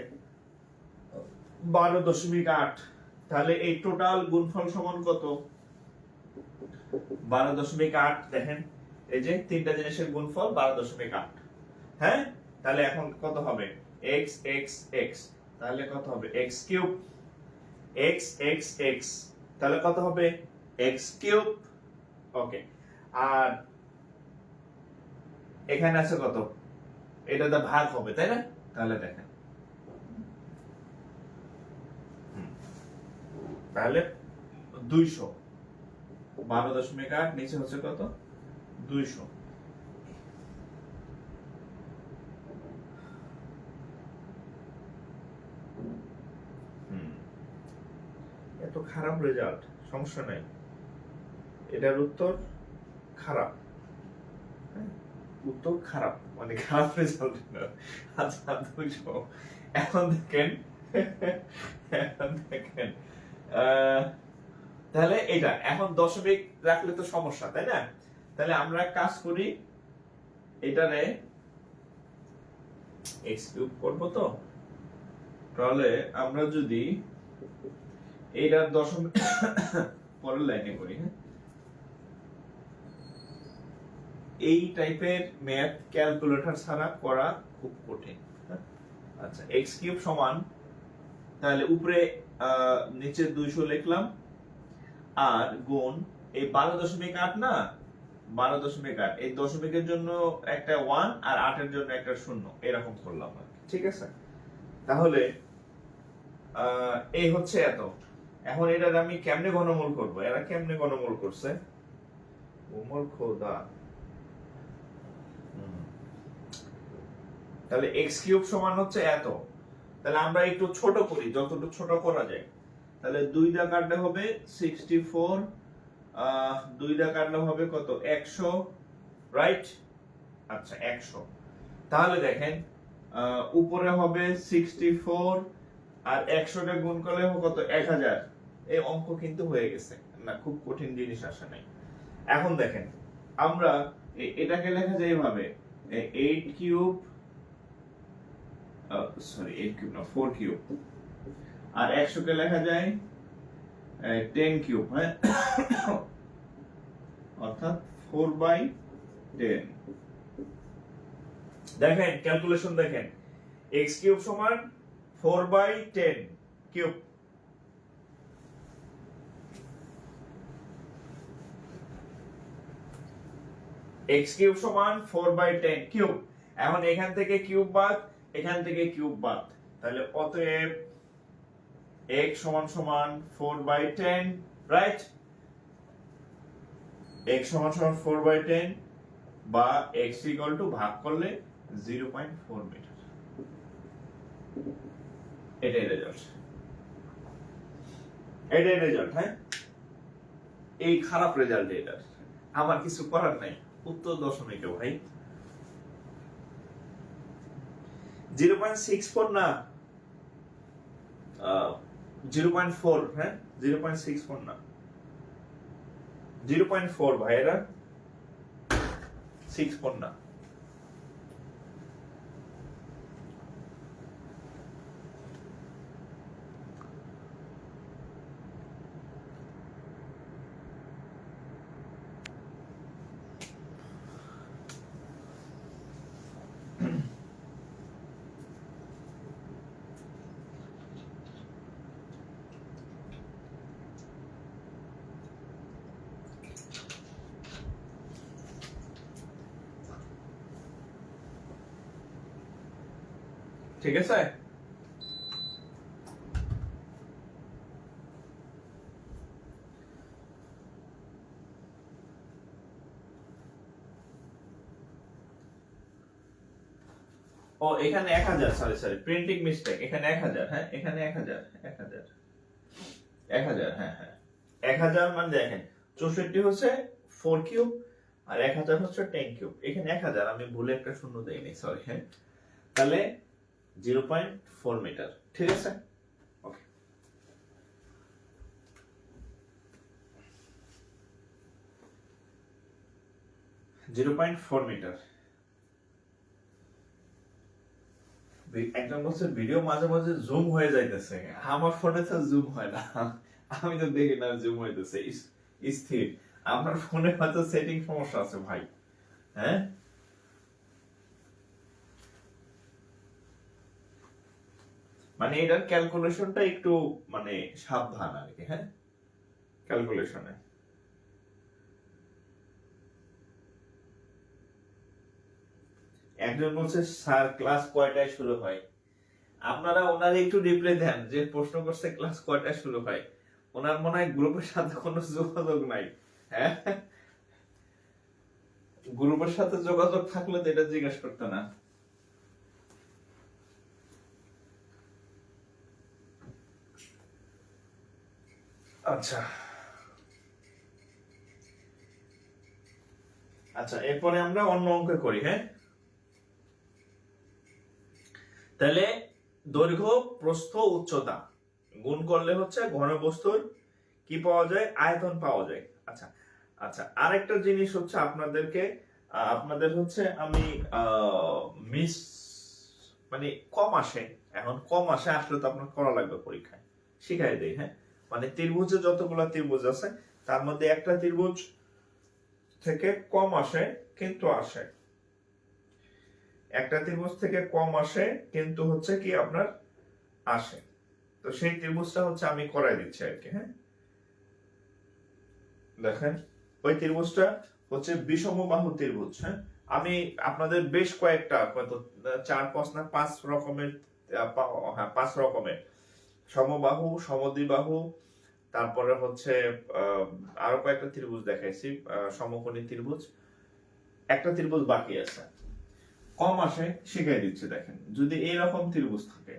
12.8। তাহলে এই টোটাল গুণফল সমান কত? 12.8। দেখেন এই যে 3টা জিনিসের গুণফল 12.8। হ্যাঁ, তাহলে এখন কত হবে? x x x, তাহলে কত হবে? x cube. x x x, তাহলে কত হবে? x cube. ওকে। আর এখানে আছে কত? এটা তো ভাগ হবে, তাই না? তাহলে দেখেন, তাহলে 200, 12.8 নিচে হচ্ছে কত? 200। এত খারাপ রেজাল্ট, সমস্যা নাই, এটার উত্তর খারাপ। উত্তর খারাপ মানে খারাপ রেজাল্ট না। আচ্ছা 200। এখন দেখেন, এখন দেখেন তাহলে এটা এখন দশমিক রাখলে তো সমস্যা, তাই না? তাহলে আমরা কাজ করি, এটারে x কিউব করব, তো তাহলে আমরা যদি এটার দশমিক পরের লাইনে করি, হ্যাঁ এই টাইপের ম্যাথ ক্যালকুলেটর ছাড়া করা খুব কঠিন। হ্যাঁ? আচ্ছা এক্স কিউব সমান, তাহলে উপরে নিচে 200 লিখলাম আর গুণ এই 12.8 না, 12.8 এই দশমিকের জন্য একটা 1 আর 8 এর জন্য একটা 0 এরকম করলাম আর কি। ঠিক আছে, তাহলে এই হচ্ছে এত। এখন এটার আমি কেমনে ঘনমূল করব, এরা কেমনে ঘনমূল করছে, ওমর খোদা। তাহলে x কিউব সমান হচ্ছে এত, তাহলে আমরা একটু ছোট করি, যতটুকু ছোট করা যায়। তাহলে 2 দা কাটলে হবে 64, 2 দা কাটলে হবে কত 100, রাইট? আচ্ছা 100, তাহলে দেখেন উপরে হবে 64 আর 100 টা গুণ করলে হবে কত 1000। এই অঙ্ক কিন্তু হয়ে গেছে না, খুব কঠিন জিনিস আসে নাই। এখন দেখেন আমরা এটাকে লেখা যায় এভাবে 8 কিউব, সরি 8 কিউব না 4 কিউব, আর 100 কে লেখা যায় 10 কিউব। হ্যাঁ, অর্থাৎ 4/10। দেখেন ক্যালকুলেশন দেখেন, x কিউব সমান 4/10 কিউব, x কিউব সমান 4/10 কিউব। এখন এখান থেকে কিউব বাদ, এখান থেকে কিউব বাদ, তাহলে অতএব x সমান সমান 4/10, রাইট? x সমান সমান 4/10 বা x ইকুয়াল টু ভাগ করলে 0.4 মিটার। এটাই রেজাল্ট, এটাই রেজাল্ট। হ্যাঁ, এই খারাপ রেজাল্ট এটা, আমার কিছু করার নাই, উত্তর দশমিকে ভাই 0.64 না 0.4। হ্যাঁ 0.64 না 0.4 ভাইয়েরা, 64 না। ঠিক আছে, ও এখানে 1000, সরি প্রিন্টিং মিস্টেক, এখানে 1000। হ্যাঁ এখানে 1000, 1000, হ্যাঁ হ্যাঁ 1000 মানে দেখেন 64 হচ্ছে 4 কিউব আর 1000 হচ্ছে 10 কিউব, এখানে 1000 আমি ভুলে একটা শূন্য দেইনি, সরি। হ্যাঁ, তাহলে 0.4 মিটার। ঠিক আছে, ওকে। 0.4 মিটার। একজন বলছে ভিডিও মাঝে মাঝে জুম হয়ে যাইতেছে, আমার ফোনে তো জুম হয় না, আমি তো দেখি না জুম হইতেছে স্থির। আপনার ফোনে হয়তো সেটিং সমস্যা আছে ভাই। হ্যাঁ, মানে এটার ক্যালকুলেশনটা একটু মানে সাবধান আর কি। হ্যাঁ, ক্যালকুলেশনে একজন বলছে স্যার ক্লাস কয়টায় শুরু হয়, আপনারা ওনার একটু রিপ্লাই দেন যে প্রশ্ন করছে ক্লাস কয়টায় শুরু হয়। ওনার মনে হয় গ্রুপের সাথে কোনো যোগাযোগ নাই। হ্যাঁ, গ্রুপের সাথে যোগাযোগ থাকলে তো এটা জিজ্ঞেস করতে না। আচ্ছা আচ্ছা, এরপরে আমরা অন্য অঙ্ক করি। হ্যাঁ, তাহলে দৈর্ঘ্য প্রস্থ উচ্চতা গুণ করলে হচ্ছে ঘনবস্তুর কি পাওয়া যায়, আয়তন পাওয়া যায়। আচ্ছা আচ্ছা, আরেকটা জিনিস হচ্ছে আপনাদের হচ্ছে আমি মিস মানে কম আসে, এখন কম আসে আসলে তো আপনার করা লাগবে পরীক্ষায়, শিখাই দেই। হ্যাঁ, মানে ত্রিভুজে যতগুলা ত্রিভুজ আছে তার মধ্যে একটা ত্রিভুজ থেকে কম আসে কিন্তু আসে, একটা ত্রিভুজ থেকে কম আসে কিন্তু হচ্ছে কি আপনার আসে। তো সেই ত্রিভুজটা হচ্ছে আমি করাই দিচ্ছি আর কি। হ্যাঁ, দেখেন ওই ত্রিভুজটা হচ্ছে বিষমবাহু ত্রিভুজ। হ্যাঁ, আমি আপনাদের বেশ কয়েকটা হয়তো 4 5 না 5 রকমের, হ্যাঁ 5 রকমের সমবাহু, সমদ্বিবাহু, তারপরে হচ্ছে আরো কয়েকটা ত্রিভুজ দেখাইছি, সমকোণী ত্রিভুজ, একটা ত্রিভুজ বাকি আছে কম আসে, শিখাই দিচ্ছি। দেখেন যদি এইরকম ত্রিভুজ থাকে,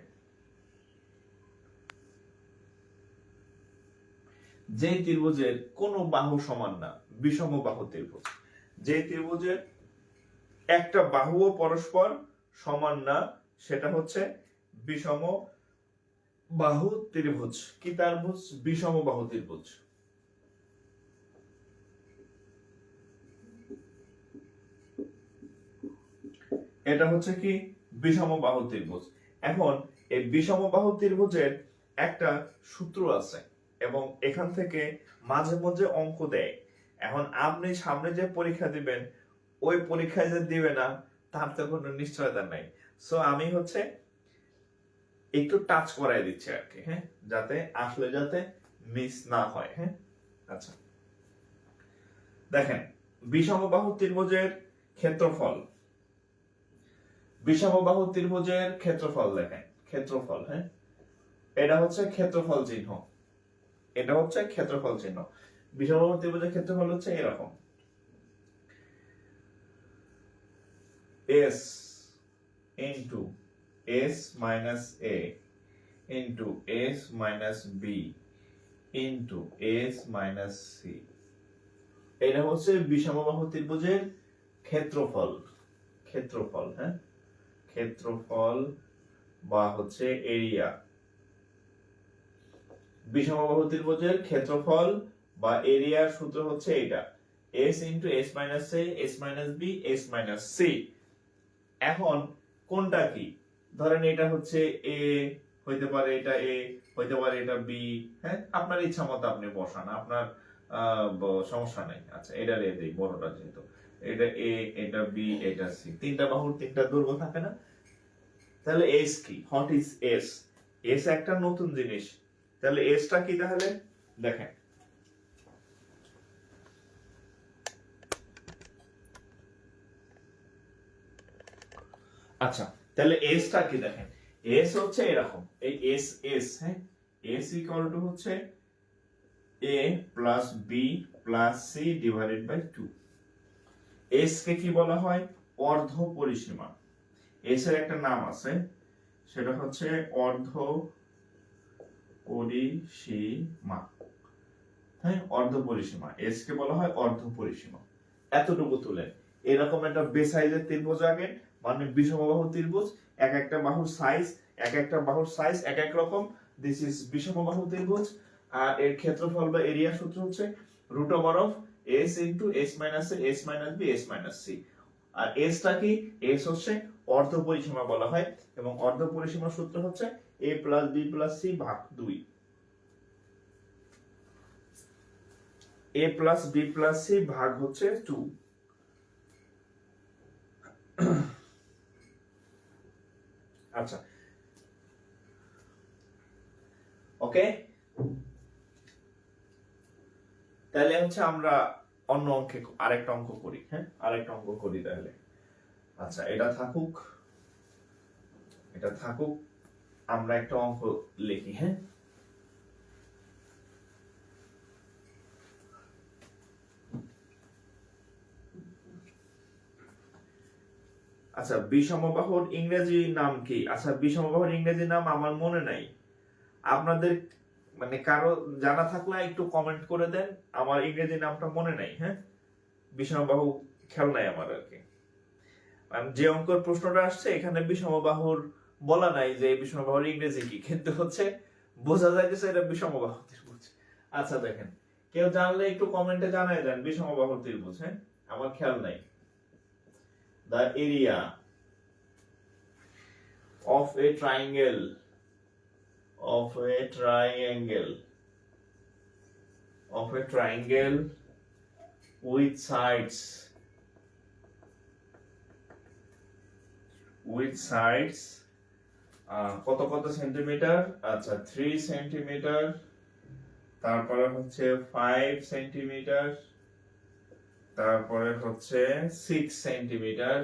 যে ত্রিভুজের কোনো বাহু সমান না, বিষমবাহু ত্রিভুজ, যে ত্রিভুজের একটা বাহুও পরস্পর সমান না, সেটা হচ্ছে বিষম বাহু ত্রিভুজ। কি ত্রিভুজ? বিষমবাহু ত্রিভুজ। এটা হচ্ছে কি বিষমবাহু ত্রিভুজ। এখন এই বিষমবাহু ত্রিভুজের একটা সূত্র আছে এবং এখান থেকে মাঝে মাঝে অঙ্ক দেয়। এখন আপনি সামনে যে পরীক্ষা দিবেন, ওই পরীক্ষায় যে দিবে না তার তো কোনো নিশ্চয়তা নাই। সো আমি হচ্ছে একটু টাচ করাই দিচ্ছি আর কি। হ্যাঁ, যাতে আসলে যাতে মিস না হয়। হ্যাঁ, আচ্ছা দেখেন বিষমবাহু ত্রিভুজের ক্ষেত্রফল, বিষমবাহু ত্রিভুজের ক্ষেত্রফল দেখেন, ক্ষেত্রফল। হ্যাঁ, এটা হচ্ছে ক্ষেত্রফল চিহ্ন, এটা হচ্ছে ক্ষেত্রফল চিহ্ন। বিষমবাহু ত্রিভুজের ক্ষেত্রফল হচ্ছে এরকম, s into s minus a into s minus b into s minus c। এটা হচ্ছে বিষমবাহু ত্রিভুজের ক্ষেত্রফল, ক্ষেত্রফল। হ্যাঁ, ক্ষেত্রফল বা হচ্ছে এরিয়া। বিষমবাহু ত্রিভুজের ক্ষেত্রফল বা এরিয়ার সূত্র হচ্ছে এটা, s into s minus a, s minus b, s minus c। এখন কোনটা কি? ধরেন এটা হচ্ছে a, হইতে পারে এটা a, হইতে পারে এটা b। হ্যাঁ, আপনার ইচ্ছা মতো আপনি বসান, আপনার সমস্যা নাই। আচ্ছা এটা রে দেই বড়টা, যেহেতু এটা a, এটা b, এটা c, তিনটা বাহুর তিনটা দৈর্ঘ্য থাকে না? তাহলে s কি? What is s? s একটা নতুন জিনিস। তাহলে s টা কি? তাহলে দেখেন আচ্ছা, তাহলে s টা কি? দেখেন s হচ্ছে এরকম, এই s, হ্যাঁ, s ইকুয়াল টু হচ্ছে a plus b plus c divided by 2। s কে কি বলা হয়? অর্ধ পরিসীমা। s এর একটা নাম আছে, সেটা হচ্ছে অর্ধ পরিসীমা। হ্যাঁ, অর্ধ পরিসীমা, s কে বলা হয় অর্ধ পরিসীমা। এতটুকু তুলে এরকম একটা বে সাইজের ত্রিভুজ আগে, মানে বিষমবাহু ত্রিভুজ, এক একটা বাহুর সাইজ, এক একটা বাহুর সাইজ এক এক রকম। দিস ইজ বিষমবাহু ত্রিভুজ। আর এর ক্ষেত্রফল বা এরিয়া সূত্র হচ্ছে root over of s into s minus a, s minus b, s minus c। আর s টা কি? s হচ্ছে অর্ধ পরিসীমা বলা হয়, এবং অর্ধ পরিসীমার সূত্র হচ্ছে a plus b plus c ভাগ 2। a plus b plus c ভাগ হচ্ছে 2। আচ্ছা ওকে, তাহলে হচ্ছে আমরা অন্য অঙ্কে আরেকটা অঙ্ক করি। হ্যাঁ, আরেকটা অঙ্ক করি তাহলে। আচ্ছা এটা থাকুক, এটা থাকুক, আমরা একটা অঙ্ক লিখি। হ্যাঁ, আচ্ছা বিষমবাহুর ইংরেজি নাম কি? আচ্ছা বিষমবাহুর ইংরেজি নাম আমার মনে নাই, আপনাদের মানে কারো জানা থাকলে একটু কমেন্ট করে দেন, আমার ইংরেজি নামটা মনে নাই। হ্যাঁ, বিষমবাহু খেয়াল নাই আমার আর কি। যে অঙ্কের প্রশ্নটা আসছে এখানে বিষমবাহুর বলা নাই যে বিষমবাহুর ইংরেজি কি, কিন্তু হচ্ছে বোঝা যাইতেছে এটা বিষমবাহু ত্রিভুজ। আচ্ছা দেখেন, কেউ জানলে একটু কমেন্টে জানাই দেন বিষমবাহু ত্রিভুজ। হ্যাঁ, আমার খেয়াল নাই। The area of a triangle, of a triangle, of a triangle with sides কত কত সেন্টিমিটার, আচ্ছা 3 সেন্টিমিটার, তারপরে হচ্ছে 5 সেন্টিমিটার, তারপরে হচ্ছে 6 সেন্টিমিটার,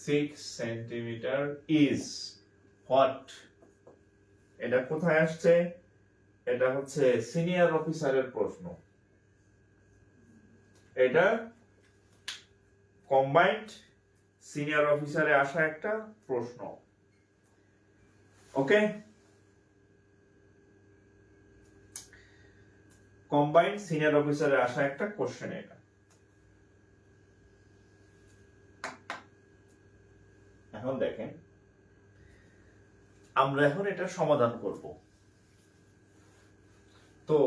6 সেন্টিমিটার ইজ হোয়াট। এটা কোথায় আসছে? এটা হচ্ছে সিনিয়র অফিসারের প্রশ্ন। এটা কম্বাইন্ড সিনিয়র অফিসারে আসা একটা প্রশ্ন। ওকে, কম্বাইন্ড সিনিয়র অফিসারে আসা একটা কোশ্চেন এটা। এখন দেখেন, আমরা এখন এটা সমাধান করব। তো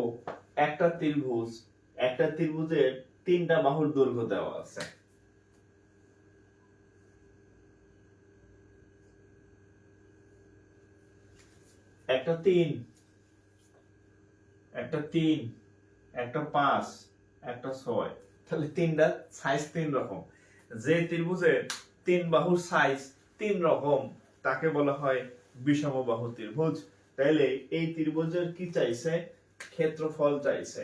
একটা ত্রিভুজের 3টা বাহুর দৈর্ঘ্য দেওয়া আছে। একটা 3, একটা 5, একটা 6, তাহলে 3টা সাইজ 3 রকম। যে ত্রিভুজের 3 বাহুর সাইজ 3 রকম তাকে বলা হয় বিষমবাহু ত্রিভুজ। তাইলে এই ত্রিভুজের কি চাইছে? ক্ষেত্রফল চাইছে।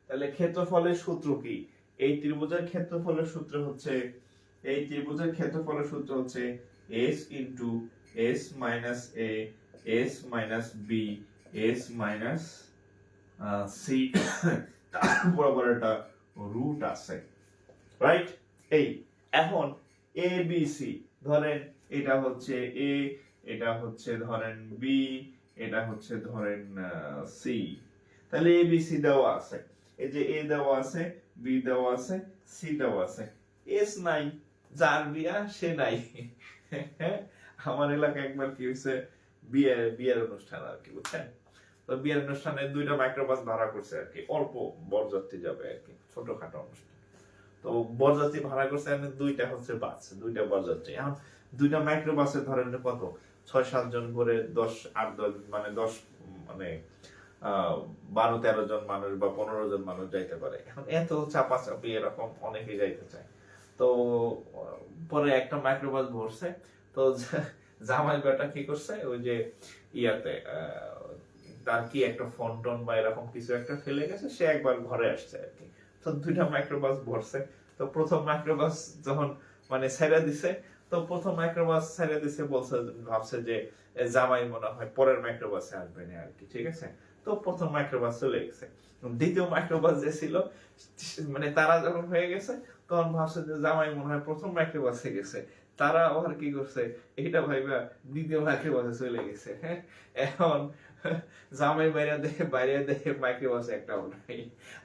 তাহলে ক্ষেত্রফলের সূত্র কি? এই ত্রিভুজের ক্ষেত্রফলের সূত্র হচ্ছে s into s minus a s minus b s minus c তার বরাবর একটা রুট আছে, রাইট? এই এখন a b c, ধরেন এটা হচ্ছে a, এটা হচ্ছে ধরেন b, এটা হচ্ছে ধরেন c। তাহলে a b c দেওয়া আছে, এই যে a দেওয়া আছে, b দেওয়া আছে, c দেওয়া আছে, s নাই, যার বিয়া সে নাই। আমার এলাকায় একবার কি হয়েছে, বিয়ের অনুষ্ঠান আর কি, বুঝছেন? তো বিয়ের অনুষ্ঠানে 2টা মাইক্রোবাস ভাড়া করছে আর কি, অল্প বরযাত্রী যাবে আর কি, ছোটখাটো অনুষ্ঠান। তো বরযাত্রী ভাড়া করছে, 2টা হচ্ছে বাস, 2টা বরযাত্রী। এখন 2টা মাইক্রোবাসে ধরেন কত 6-7 জন করে 10-8-10 মানে 10 মানে 12-13 জন মানুষ বা 15 জন মানুষ যাইতে পারে। এখন এত চাপাচাপি এরকম অনেকেই যাইতে চায়। তো পরে একটা মাইক্রোবাস ভরছে। তো জামাই বেটা কি করছে, ওই যে ইয়াতে তার কি একটা ফন্টন বা এরকম কিছু একটা ফেলে গেছে, সে একবার ঘরে আসছে আর কি। তো 2টা মাইক্রোবাস ভরছে। তো প্রথম মাইক্রোবাস যখন মানে ছেড়ে দিছে, তো প্রথম মাইক্রোবাস ছেড়ে দিছে, বলছে ভাবছে যে জামাই মনে হয় পরের মাইক্রোবাসে আসবে না আর কি, ঠিক আছে? তো প্রথম মাইক্রোবাস চলে গেছে। দ্বিতীয় মাইক্রোবাস যে ছিল, মানে তারা যখন হয়ে গেছে, তখন ভাবছে যে জামাই মনে হয় প্রথম মাইক্রোবাসে গেছে, তারা আবার কি করছে, এটা ভাইবা দ্বিতীয় মাইক্রোবাসে চলে গেছে। হ্যাঁ, এখন জামাই বাইরে দেখে মাইক্রোবাসে একটা নাই।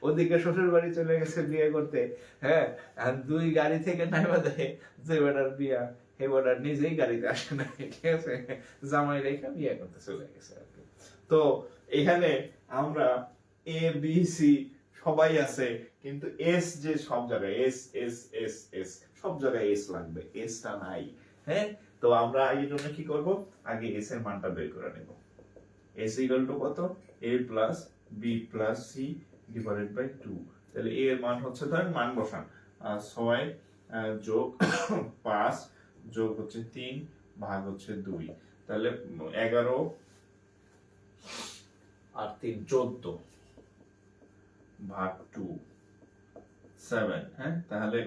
ওদিকে শ্বশুর বাড়ি চলে গেছে বিয়ে করতে, হ্যাঁ, আর 2 গাড়ি থেকে নাইবা দেখে যে বেটার বিয়া, হে বেটার নিজেই গাড়িতে আসে না, ঠিক আছে? জামাই রেখে বিয়ে করতে চলে গেছে আর কি। তো এখানে আমরা এ বি সি সবাই আছে, কিন্তু এস যে সব জায়গায় এস এস এস এস সব জায়গায় এস লাগবে, এসটা নাই। হ্যাঁ, তো আমরা এই জন্য কি করব, আগে এস এর মানটা বের করে নেব। এস ইকুয়াল টু কত? a plus B plus C divided by 2। তাহলে a এর মান হচ্ছে, ধরেন মান বসান, 6 যোগ 5 যোগ হচ্ছে 3 ভাগ হচ্ছে 2, তাহলে 11 আর 3 14 ভাগ 2 7। হ্যাঁ, তাহলে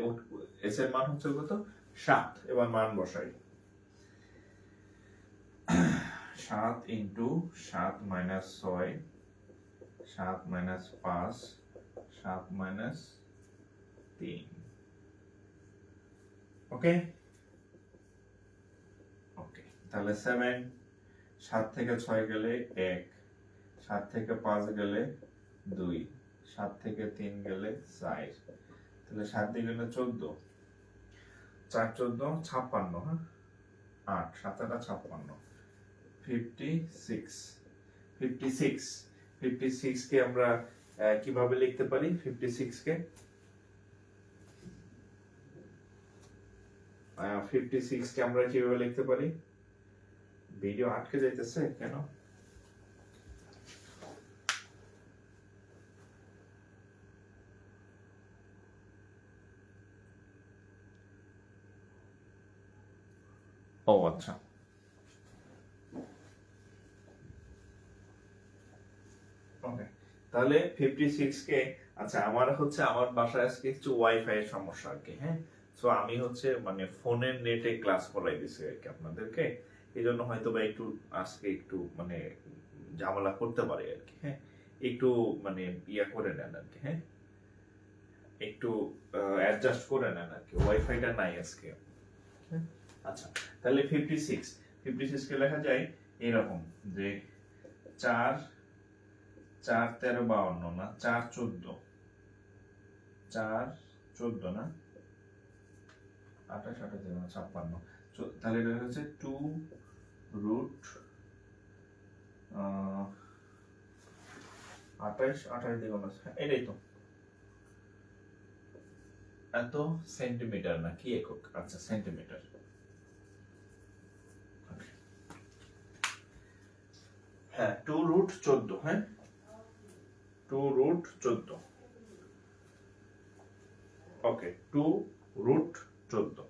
এস এর মান হচ্ছে কত? 7। এবার মান বসাই, 7 ইন্টু 7 মাইনাস 6, 7 মাইনাস 5, 7 মাইনাস 3। ওকে ওকে, তাহলে 7, 7 থেকে 6 গেলে 1, 7 থেকে 5 গেলে 2, 7 থেকে 3 গেলে 4, তাহলে 7 দিয়ে গেলে 14, 4 14 56। হ্যাঁ, 8 7 56, 56 কে আমরা কিভাবে লিখতে পারি? 56 কে 56 কে আমরা কিভাবে লিখতে পারি? ভিডিও আটকে যাইতেছে কেন? ও আচ্ছা, ওকে। তাহলে 56 কে, আচ্ছা আমার হচ্ছে আমার বাসায় আজকে একটু ওয়াইফাই এর সমস্যা আর কি, হ্যাঁ। সো আমি হচ্ছে মানে ফোনের নেটে ক্লাস করাই দিছি আর কি আপনাদেরকে, এই জন্য হয়তো বা একটু আজকে একটু মানে ঝামেলা করতে পারে আর কি, হ্যাঁ। একটু মানে ইয়া করে নেন আর কি, হ্যাঁ, একটু অ্যাডজাস্ট করে নেন আর কি, ওয়াইফাইটা নাই আজকে, হ্যাঁ? আচ্ছা, তাহলে 56 কে লেখা যায় এরকম যে 4 4 13 52 না 4 14, 4 14 না 28 28 56, তাহলে এটা হচ্ছে 2 রুট 28 28 দ্বিগুণ আছে, এটাই তো, এত সেন্টিমিটার না কি একক, আচ্ছা সেন্টিমিটার। হ্যাঁ 2 রুট 14, হ্যাঁ 2 রুট 14, ওকে 2 রুট 14,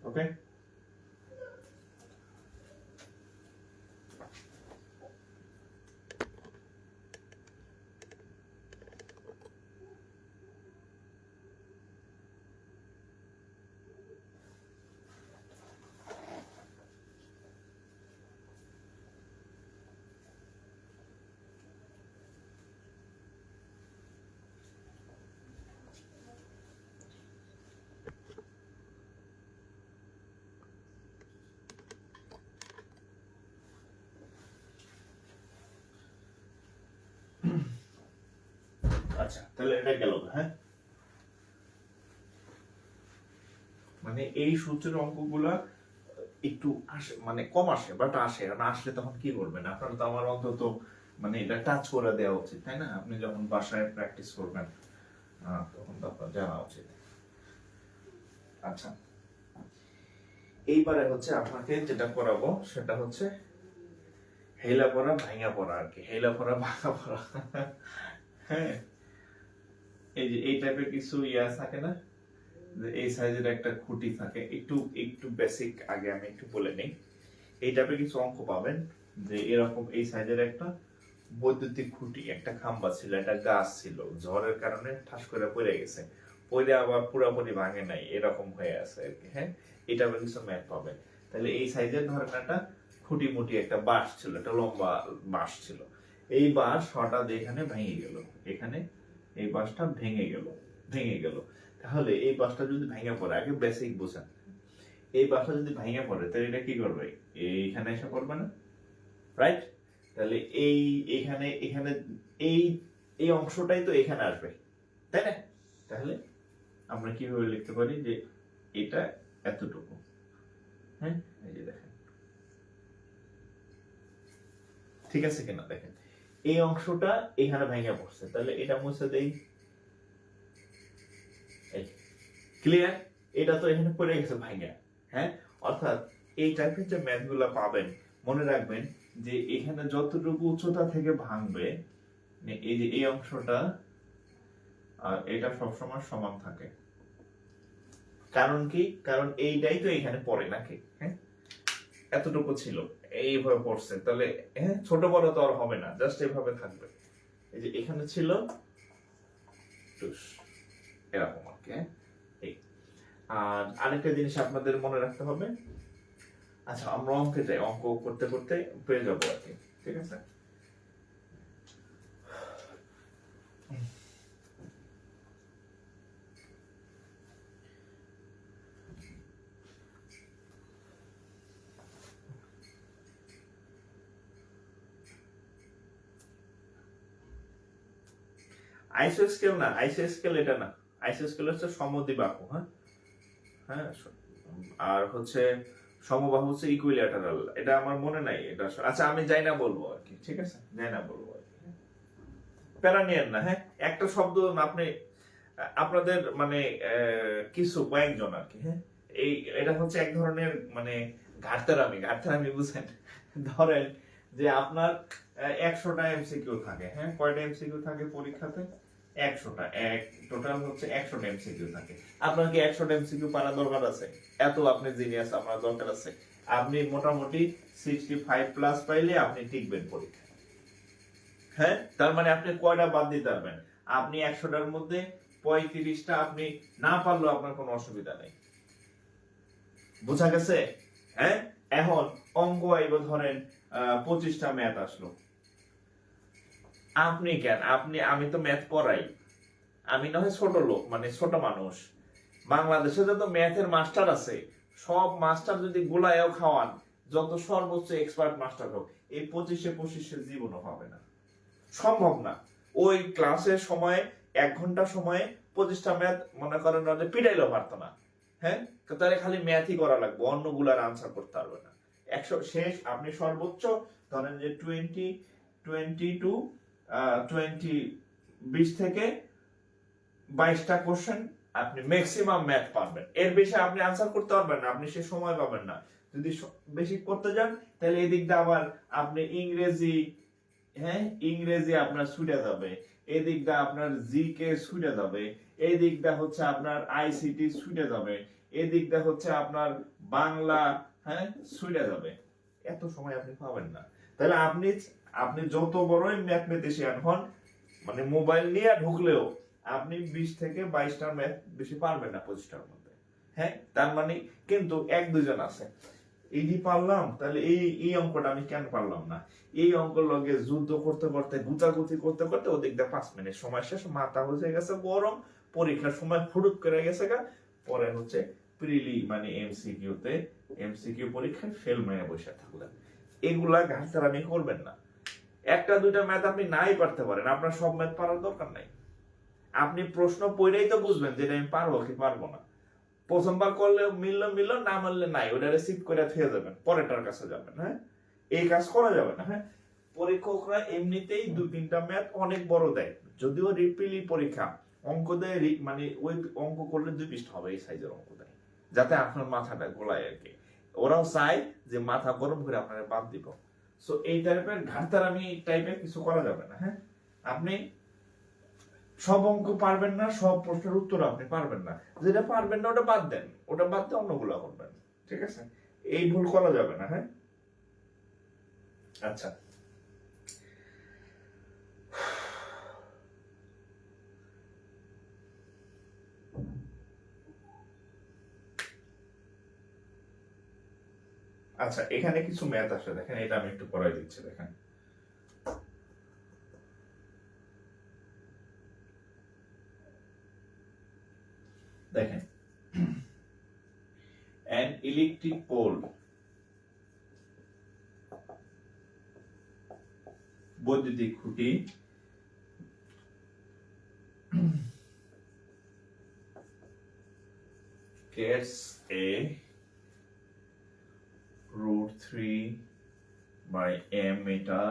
ওকে। আচ্ছা তাহলে এটা গেল, হ্যাঁ। মানে এই সূত্রের অঙ্কগুলা একটু আসে, মানে কম আসে, বাট আসে, না আসলে তখন কি করবেন আপনারা, তো আমার অন্তত মানে এটা টাচ করে দেওয়া উচিত, তাই না? আপনি যখন বাসায় প্র্যাকটিস করবেন তখন তো আপনার জানা উচিত। আচ্ছা, এইবারে হচ্ছে আপনাকে যেটা করাবো সেটা হচ্ছে হেলা পড়া ভাঙা পড়া আর কি, হেলা পড়া ভাঙা পড়া হ্যাঁ, এই যে এই টাইপের কিছু ইয়া থাকে না, যে এই সাইজের একটা খুঁটি থাকে, একটু একটু বেসিক আগে আমি একটু বলে নেই। এই টাইপের কিছু অঙ্ক পাবেন যে এরকম এই সাইজের একটা বৈদ্যুতিক খুঁটি, একটা খাম্বা ছিল, একটা গাছ ছিল, ঝড়ের কারণে ঠাস করে পড়ে গেছে, পড়ে আবার পুরোপুরি ভাঙে নাই, এরকম হয়ে আছে আর কি, হ্যাঁ। এটা কিছু ম্যাথ পাবেন। তাহলে এই সাইজের ধরেন একটা খুঁটি মুটি একটা বাঁশ ছিল, একটা লম্বা বাঁশ ছিল, এই বাঁশ হঠাৎ এখানে ভেঙে গেল, এখানে এই বাঁশটা ভেঙে গেল। তাহলে এই বাঁশটা যদি ভেঙে পড়ে, আগে বেসিক বোঝেন, এই বাঁশটা যদি ভেঙে পড়ে তাহলে এটা কি করবে, এইখানে এসে পড়বে না, রাইট? তাহলে এই এখানে এখানে এই এই অংশটাই তো এখানে আসবে, তাই না? তাহলে আমরা কিভাবে লিখতে পারি যে এটা এতটুকু, হ্যাঁ, এই যে দেখেন, ঠিক আছে কিনা দেখেন, এই অংশটা এখানে ভেঙে পড়ছে, তাহলে এটা মুছে দেই, ক্লিয়ার? এটা তো এখানে পড়ে গেছে ভাঙা, হ্যাঁ। অর্থাৎ এই টাইপের যে ম্যাথ গুলা পাবেন, মনে রাখবেন যে এখানে যতটুকু উচ্চতা থেকে ভাঙবে, এই যে এই অংশটা আর এটা সবসময় সমান থাকে। কারণ কি? কারণ এইটাই তো এখানে পড়ে নাকি, হ্যাঁ, এতটুকু ছিল, এইভাবে পড়ছে, তাহলে হ্যাঁ ছোট বড় তো আর হবে না, জাস্ট এইভাবে থাকবে, এই যে এখানে ছিল এরকম আর কি, হ্যাঁ। আর আরেকটা জিনিস আপনাদের মনে রাখতে হবে, আচ্ছা আমরা অঙ্কে যাই, অঙ্ক করতে করতে পেয়ে যাবো আর কি, ঠিক আছে। আইসো স্কেল না, আইসো স্কেল এটা না, আইসো স্কেল হচ্ছে সমদ্বিবাহু, হ্যাঁ হ্যাঁ, আর হচ্ছে সমবাহু হচ্ছে ইকুইল্যাটারাল, এটা আমার মনে নাই এটা, আচ্ছা আমি যাই না বলবো আর কি, ঠিক আছে, যাই না বলবো আর কি, প্যারা নিয়েন না, হ্যাঁ। একটা শব্দ আপনি আপনাদের মানে কিছু কয়েকজন আর কি, হ্যাঁ, এই এটা হচ্ছে এক ধরনের মানে ঘাটতারামি বুঝেন। ধরেন যে আপনার 100টা এমসিকিউ থাকে, হ্যাঁ, কয়টা এমসিকিউ থাকে পরীক্ষাতে? 100টা, এক টোটাল হচ্ছে 100টা এমসিকিউ থাকে। আপনার কি 100টা এমসিকিউ পারা দরকার আছে? এত আপনি জিনিয়াস, আপনার দরকার আছে? আপনি মোটামুটি 65 প্লাস পাইলে আপনি টিকবেন পরীক্ষায়। হ্যাঁ, তার মানে আপনি কয়টা বাদ দিতে পারবেন? আপনি 100টার মধ্যে 35টা আপনি না পারলেও আপনার কোনো অসুবিধা নেই। বোঝা গেছে? হ্যাঁ, এখন অঙ্ক আইব ধরেন 25টা ম্যাথ আসলো। আপনি কেন, আমি তো ম্যাথ পড়াই, আমি না হয় ছোট লোক, মানে ছোট মানুষ। বাংলাদেশে যত ম্যাথের মাস্টার আছে, সব মাস্টার যদি গোলায়ও খাওয়ান, যত সর্বোচ্চ এক্সপার্ট মাস্টার হোক, এই 25-এ জীবনও হবে না, সম্ভব না। ওই ক্লাসের সময় 1 ঘন্টা সময়ে 25টা ম্যাথ মনে করেন পিটাইলেও পারতো না। হ্যাঁ, তাহলে খালি ম্যাথই করা লাগবে, অন্যগুলার আনসার করতে পারবে না। 100 শেষ, আপনি সর্বোচ্চ ধরেন যে 20 থেকে 22টা কোশ্চেন আপনি ম্যাক্সিমাম ম্যাথ পারবেন। এর বেশি আপনি আনসার করতে পারবেন না, আপনি সে সময় পাবেন না। যদি বেশি করতে যান, তাহলে এদিক দিয়ে আবার আপনি ইংরেজি, হ্যাঁ, ইংরেজি আপনার ছুটে যাবে, এদিক দিয়ে আপনার জিকে ছুটে যাবে, এই দিকটা হচ্ছে আপনার আইসিটি ছুটে যাবে, এদিক দিয়ে হচ্ছে আপনার বাংলা, হ্যাঁ, ছুটে যাবে। এত সময় আপনি পাবেন না। তাহলে আপনি যত বড়ই ম্যাথমেটিশিয়ান হন, মানে মোবাইল নিয়ে ঢুকলেও আপনি 20 থেকে 22টার ম্যাথ বেশি পারবেন না 25টার মধ্যে। হ্যাঁ, তার মানে কিন্তু 1-2 জন আছে, এই পারলাম, তাহলে এই অঙ্কটা আমি কেন পারলাম না, এই অঙ্কের লগে যুদ্ধ করতে করতে, গুতাগুতি করতে করতে ওদিক দিয়ে 5 মিনিট সময় শেষ, মাথা হয়ে গেছে গরম, পরীক্ষার সময় ফুরুত করে গেছে গা, পরে হচ্ছে প্রিলি মানে এমসিকিউ পরীক্ষায় ফেল মেয়ে বসে থাকলেন। এগুলা ঘাটতারামি করবেন না। 1-2টা ম্যাথ আপনি নাই পারতে পারেন, আপনার সব ম্যাথ পারার দরকার নাই। আপনি প্রশ্ন পড়েই তো বুঝবেন যে আমি পারবো কি পারবো না। প্রথমবার করলে মিললো, না মিললে নাই, ওটা রিসিভ করে থুয়ে যাবেন, পরেরটার কাছে যাবেন। হ্যাঁ, এই কাজ করা যাবে না। হ্যাঁ, পরীক্ষকরা এমনিতেই 2-3টা ম্যাথ অনেক বড় দেয়, যদিও রিপিলি পরীক্ষা, অঙ্ক দেয় মানে ওই অঙ্ক করলে 2 পৃষ্ঠা হবে, এই সাইজের অঙ্ক দেয়, যাতে আপনার মাথাটা গোলায় আর কি। ওরাও চায় যে মাথা গরম করে আপনারা বাদ দিব। সো এই টাইপের ঘাটতারামি টাইপের কিছু করা যাবে না। হ্যাঁ, আপনি সব অঙ্ক পারবেন না, সব প্রশ্নের উত্তর আপনি পারবেন না, যেটা পারবেন না ওটা বাদ দেন, ওটা বাদ দিয়ে অন্যগুলো করবেন। ঠিক আছে, এই ভুল করা যাবে না। হ্যাঁ, আচ্ছা, আচ্ছা, এখানে কিছু ম্যাথ আসে, দেখেন এটা আমি একটু করাই দিচ্ছি। দেখেন, দেখেন, an electric pole, বৈদ্যুতিক খুঁটি, gets a √3/m meter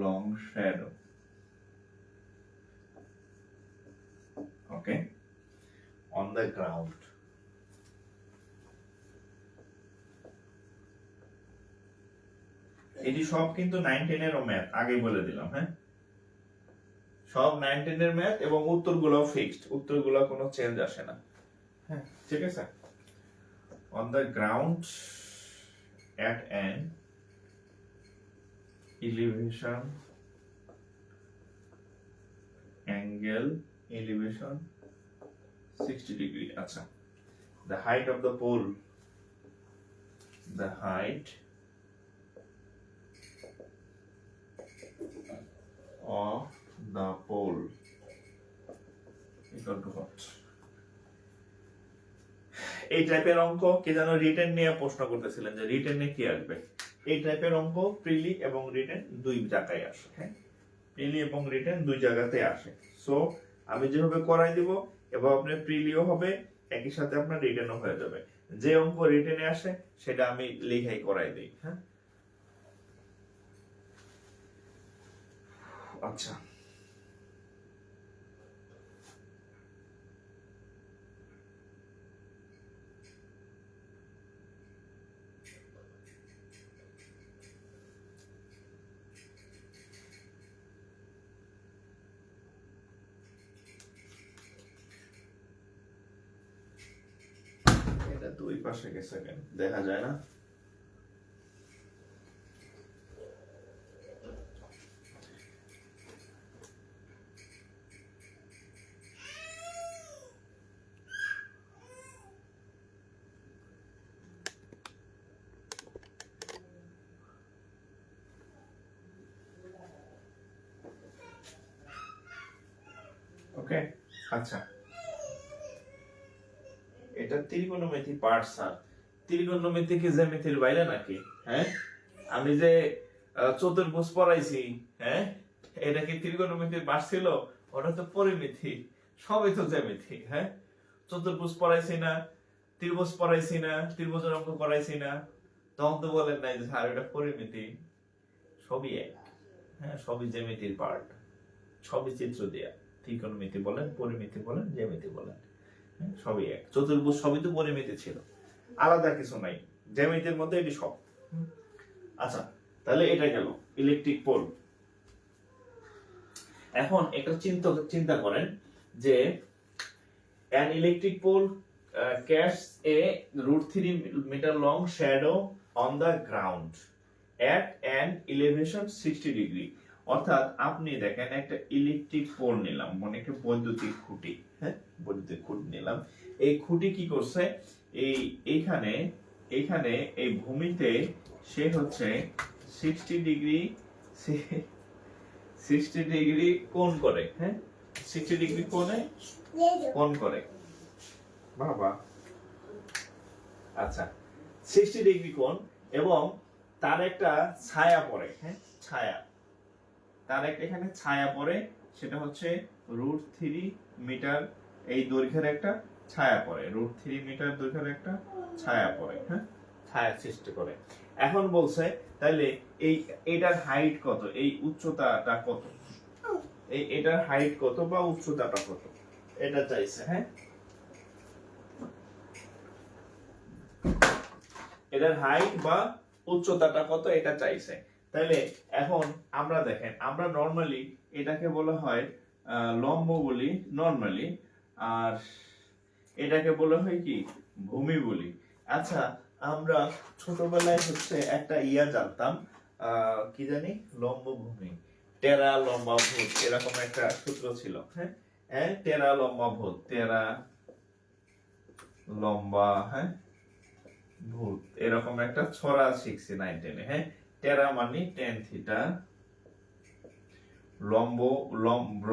long shadow. Okay, on the ground. এটি সব কিন্তু 9-10 এর ম্যাথ, আগে বলে দিলাম। হ্যাঁ, সব 9-10 এর ম্যাথ, এবং উত্তরগুলো ফিক্সড, উত্তরগুলো কোনো চেঞ্জ আসে না। হ্যাঁ, ঠিক আছে। On the ground at an elevation angle elevation 60 degree. আচ্ছা, the height of the pole, the height of the pole equal to what? এই টাইপের অঙ্ক কি জানো রিটেন নিয়ে প্রশ্ন করতেছিলেন, যে রিটেনে কি আসবে। এই টাইপের অঙ্ক প্রিলি এবং রিটেন 2 জায়গায় আসে। হ্যাঁ, প্রিলি এবং রিটেন 2 জায়গাতে আসে। সো আমি যেভাবে করাই দিব, এবং আপনার প্রিলিও হবে, একই সাথে আপনার রিটেনও হয়ে যাবে। যে অঙ্ক রিটেনে আসে সেটা আমি লিখাই করাই দিই। হ্যাঁ, আচ্ছা, দুই পাশে গেছে কেন দেখা যায় না? ওকে, আচ্ছা, এটা ত্রিকোণমিতি পার্ট স্যার। ত্রিকোণমিতি কি জ্যামিতির বাইরে নাকি? হ্যাঁ, আমি যে চতুর্ভুজ পড়াইছি, হ্যাঁ, এটা কি ত্রিকোণমিতির পার্ট ছিল? ওটা তো পরিমিতি, সবই তো জ্যামিতি। হ্যাঁ, চতুর্ভুজ পড়াইছি না, ত্রিভুজ পড়াইছি না, ত্রিভুজের অঙ্ক করাইছি না, তখন তো বলেন নাই যে স্যার এটা পরিমিতি। সবই এক, হ্যাঁ, সবই জ্যামিতির পার্ট, সবই চিত্র দেয়া। ত্রিকোণমিতি বলেন, পরিমিতি বলেন, জ্যামিতি বলেন, সবই এক। চতুর্ভুজ সবই তো পরিমিতি ছিল, আলাদা কিছু নাই, জ্যামিতির মধ্যে এটি সব। আচ্ছা, তাহলে এটা গেল ইলেকট্রিক পোল। এখন একটা চিন্তা করেন যে an electric pole casts a √3 meter long shadow on the ground at an elevation 60 degree। অর্থাৎ আপনি দেখেন একটা ইলেকট্রিক পোল নিলাম, মানে একটা বৈদ্যুতিক খুঁটি, হ্যাঁ, বৈদ্যুতিক খুঁটি নিলাম। এই খুঁটি কি করছে, এইখানে এই ভূমিতে সে হচ্ছে 60 ডিগ্রি কোণ করে, হ্যাঁ, 60 ডিগ্রি কোণ করে বাবা। আচ্ছা, 60 ডিগ্রি কোণ, এবং তার একটা ছায়া পড়ে, হ্যাঁ, ছায়া, তার একটা এখানে ছায়া পড়ে, সেটা হচ্ছে √3 মিটার এই দৈর্ঘ্যের একটা ছায়া পড়ে, √3 মিটার দৈর্ঘ্যের একটা ছায়া পড়ে, হ্যাঁ, ছায়া সৃষ্টি করে। এখন বলছে তাহলে এটার হাইট কত, এই উচ্চতাটা কত, এটার হাইট কত বা উচ্চতাটা কত, এটা চাইছে। হ্যাঁ, এটার হাইট বা উচ্চতাটা কত এটা চাইছে। তাহলে এখন আমরা দেখেন, আমরা নরমালি এটাকে বলা হয় লম্ব বলি নরমালি, আর এটাকে বলা হয় কি ভূমি বলি। আচ্ছা, আমরা ছোটবেলায় হচ্ছে একটা জানতাম, কি জানি, লম্ব ভূমি, টেরা লম্বা ভূত, এরকম একটা সূত্র ছিল। হ্যাঁ, টেরা লম্বা ভূত, টেরা লম্বা, হ্যাঁ, ভূত, এরকম একটা ছড়া শিখছি 9-10-এ। হ্যাঁ, টেরা মানে tan থিটা,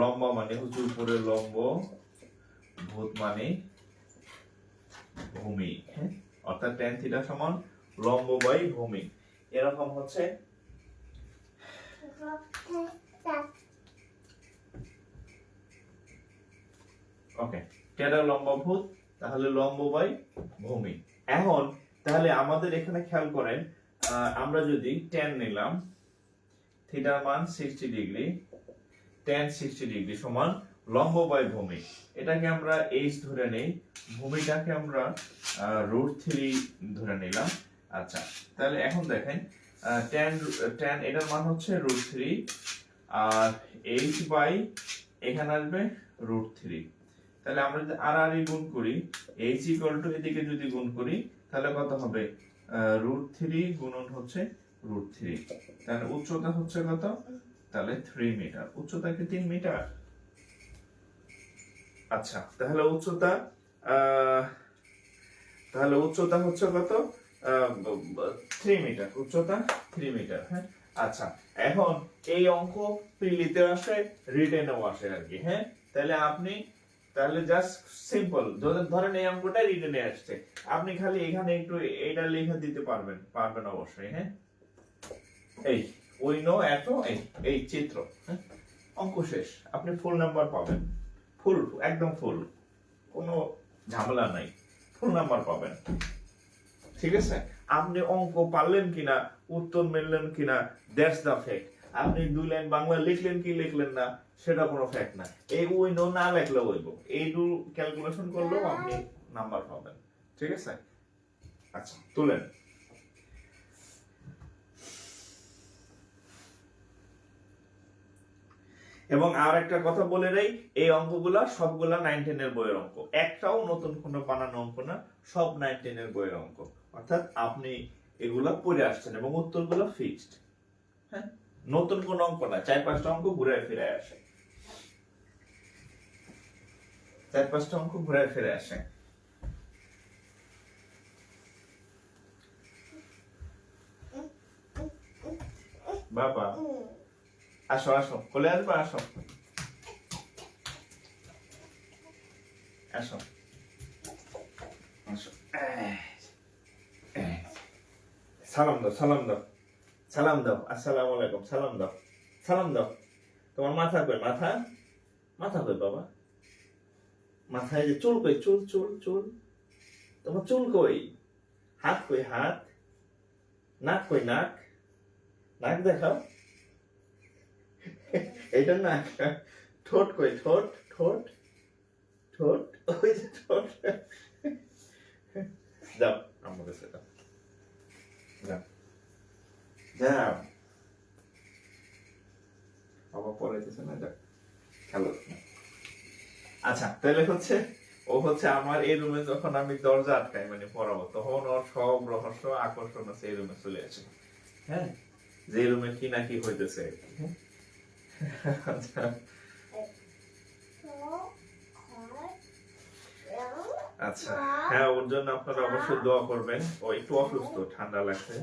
লম্বা মানে হচ্ছে উপরে লম্ব, ভূত মানে ভূমি। হ্যাঁ, অর্থাৎ tan থিটা সমান লম্ব বাই ভূমি, এরকম হচ্ছে। ওকে, টেরা লম্বা ভূত, তাহলে লম্ব বাই ভূমি। এখন তাহলে আমাদের এখানে খেয়াল করেন, আমরা যদি tan নিলাম, থিটার মান 60 ডিগ্রি, tan 60 ডিগ্রি সমান লম্ব বাই ভূমি, এটাকে আমরা h ধরে নেই, ভূমিটাকে আমরা √3 ধরে নিলাম। আচ্ছা, তাহলে এখন দেখেন tan এটার মান হচ্ছে √3, আর h বাই এখানে আসবে √3। তাহলে আমরা যদি আর গুণ করি, h ইকুয়াল টু এদিকে যদি গুণ করি, তাহলে কত হবে, √3 গুণন হচ্ছে √3। তাহলে উচ্চতা হচ্ছে কত, তাহলে 3 মিটার, উচ্চতা কি 3 মিটার? আচ্ছা, তাহলে উচ্চতা হচ্ছে কত, 3 মিটার, উচ্চতা 3 মিটার। হ্যাঁ, আচ্ছা, এখন এই অঙ্ক প্রিলিতে আসে, রিটেনেও আসে আর কি। হ্যাঁ, তাহলে জাস্ট সিম্পল, ধরেন এই অঙ্কটা রিটেনে আসছে, আপনি খালি এখানে একটু এটা লিখে দিতে পারবেন অবশ্যই। হ্যাঁ, এই উই নো এত, এই চিত্র, হ্যাঁ, অঙ্ক শেষ, আপনি ফুল নাম্বার পাবেন, ফুল, একদম ফুল, কোনো ঝামেলা নাই, ফুল নাম্বার পাবেন। ঠিক আছে, আপনি অঙ্ক পারলেন কিনা, উত্তর মিললেন কিনা, দ্যাটস দা ফ্যাক্ট। আপনি 2 লাইন বাংলা লিখলেন কি লিখলেন না, সেটা কোনো ফ্যাক্ট না। এই উই নো না লিখলে হইব, এই দু ক্যালকুলেশন করলেও আপনি নাম্বার পাবেন। ঠিক আছে, আচ্ছা, তুলেন। এবং আর একটা কথা বলে নেই, এই অঙ্কগুলা সবগুলা 9-10 এর বইয়ের অঙ্ক, একটাও নতুন কোনো বানানো অঙ্ক না, সব 9-10 এর বইয়ের অঙ্ক। অর্থাৎ আপনি এগুলা পড়ে আসছেন এবং উত্তরগুলো ফিক্সড। হ্যাঁ, নতুন কোন অঙ্ক না, 4-5টা অঙ্ক ঘুরে ফিরে আসে, 4-5টা অঙ্ক ঘুরে ফিরে আসে। বাবা আসো আসো, কোলে আসবা, আসো আসো আসো। সালাম দাও, সালাম দাও, সালাম দাও, আসসালামু আলাইকুম, সালাম দাও, সালাম দাও। তোমার মাথা কই, মাথা, মাথা কই বাবা, মাথায় যে চুল কই, চুল চুল চুল, তোমার চুল কই, হাত কই, হাত, নাক কই, নাক, নাক দেখাও, এটা নাক। ঠোঁট কই, ঠোঁট, ঠোঁট, ঠোঁট, ওই যে ঠোঁট। যাও আমার কাছে যাও, যাও যাও, বাবা পড়াইতেছে না, যাও খেলো। আচ্ছা তাহলে হচ্ছে, ও হচ্ছে আমার এই রুমে যখন আমি দরজা আটকাই মানে পড়াবো, তখন ওর সব রহস্য আকর্ষণ আছে এই রুমে চলে আসে। হ্যাঁ, যে রুমে কি না কি হইতেছে। আচ্ছা আচ্ছা, হ্যাঁ ওর জন্য আপনারা অবশ্যই দোয়া করবেন, ও একটু অসুস্থ, ঠান্ডা লাগছে,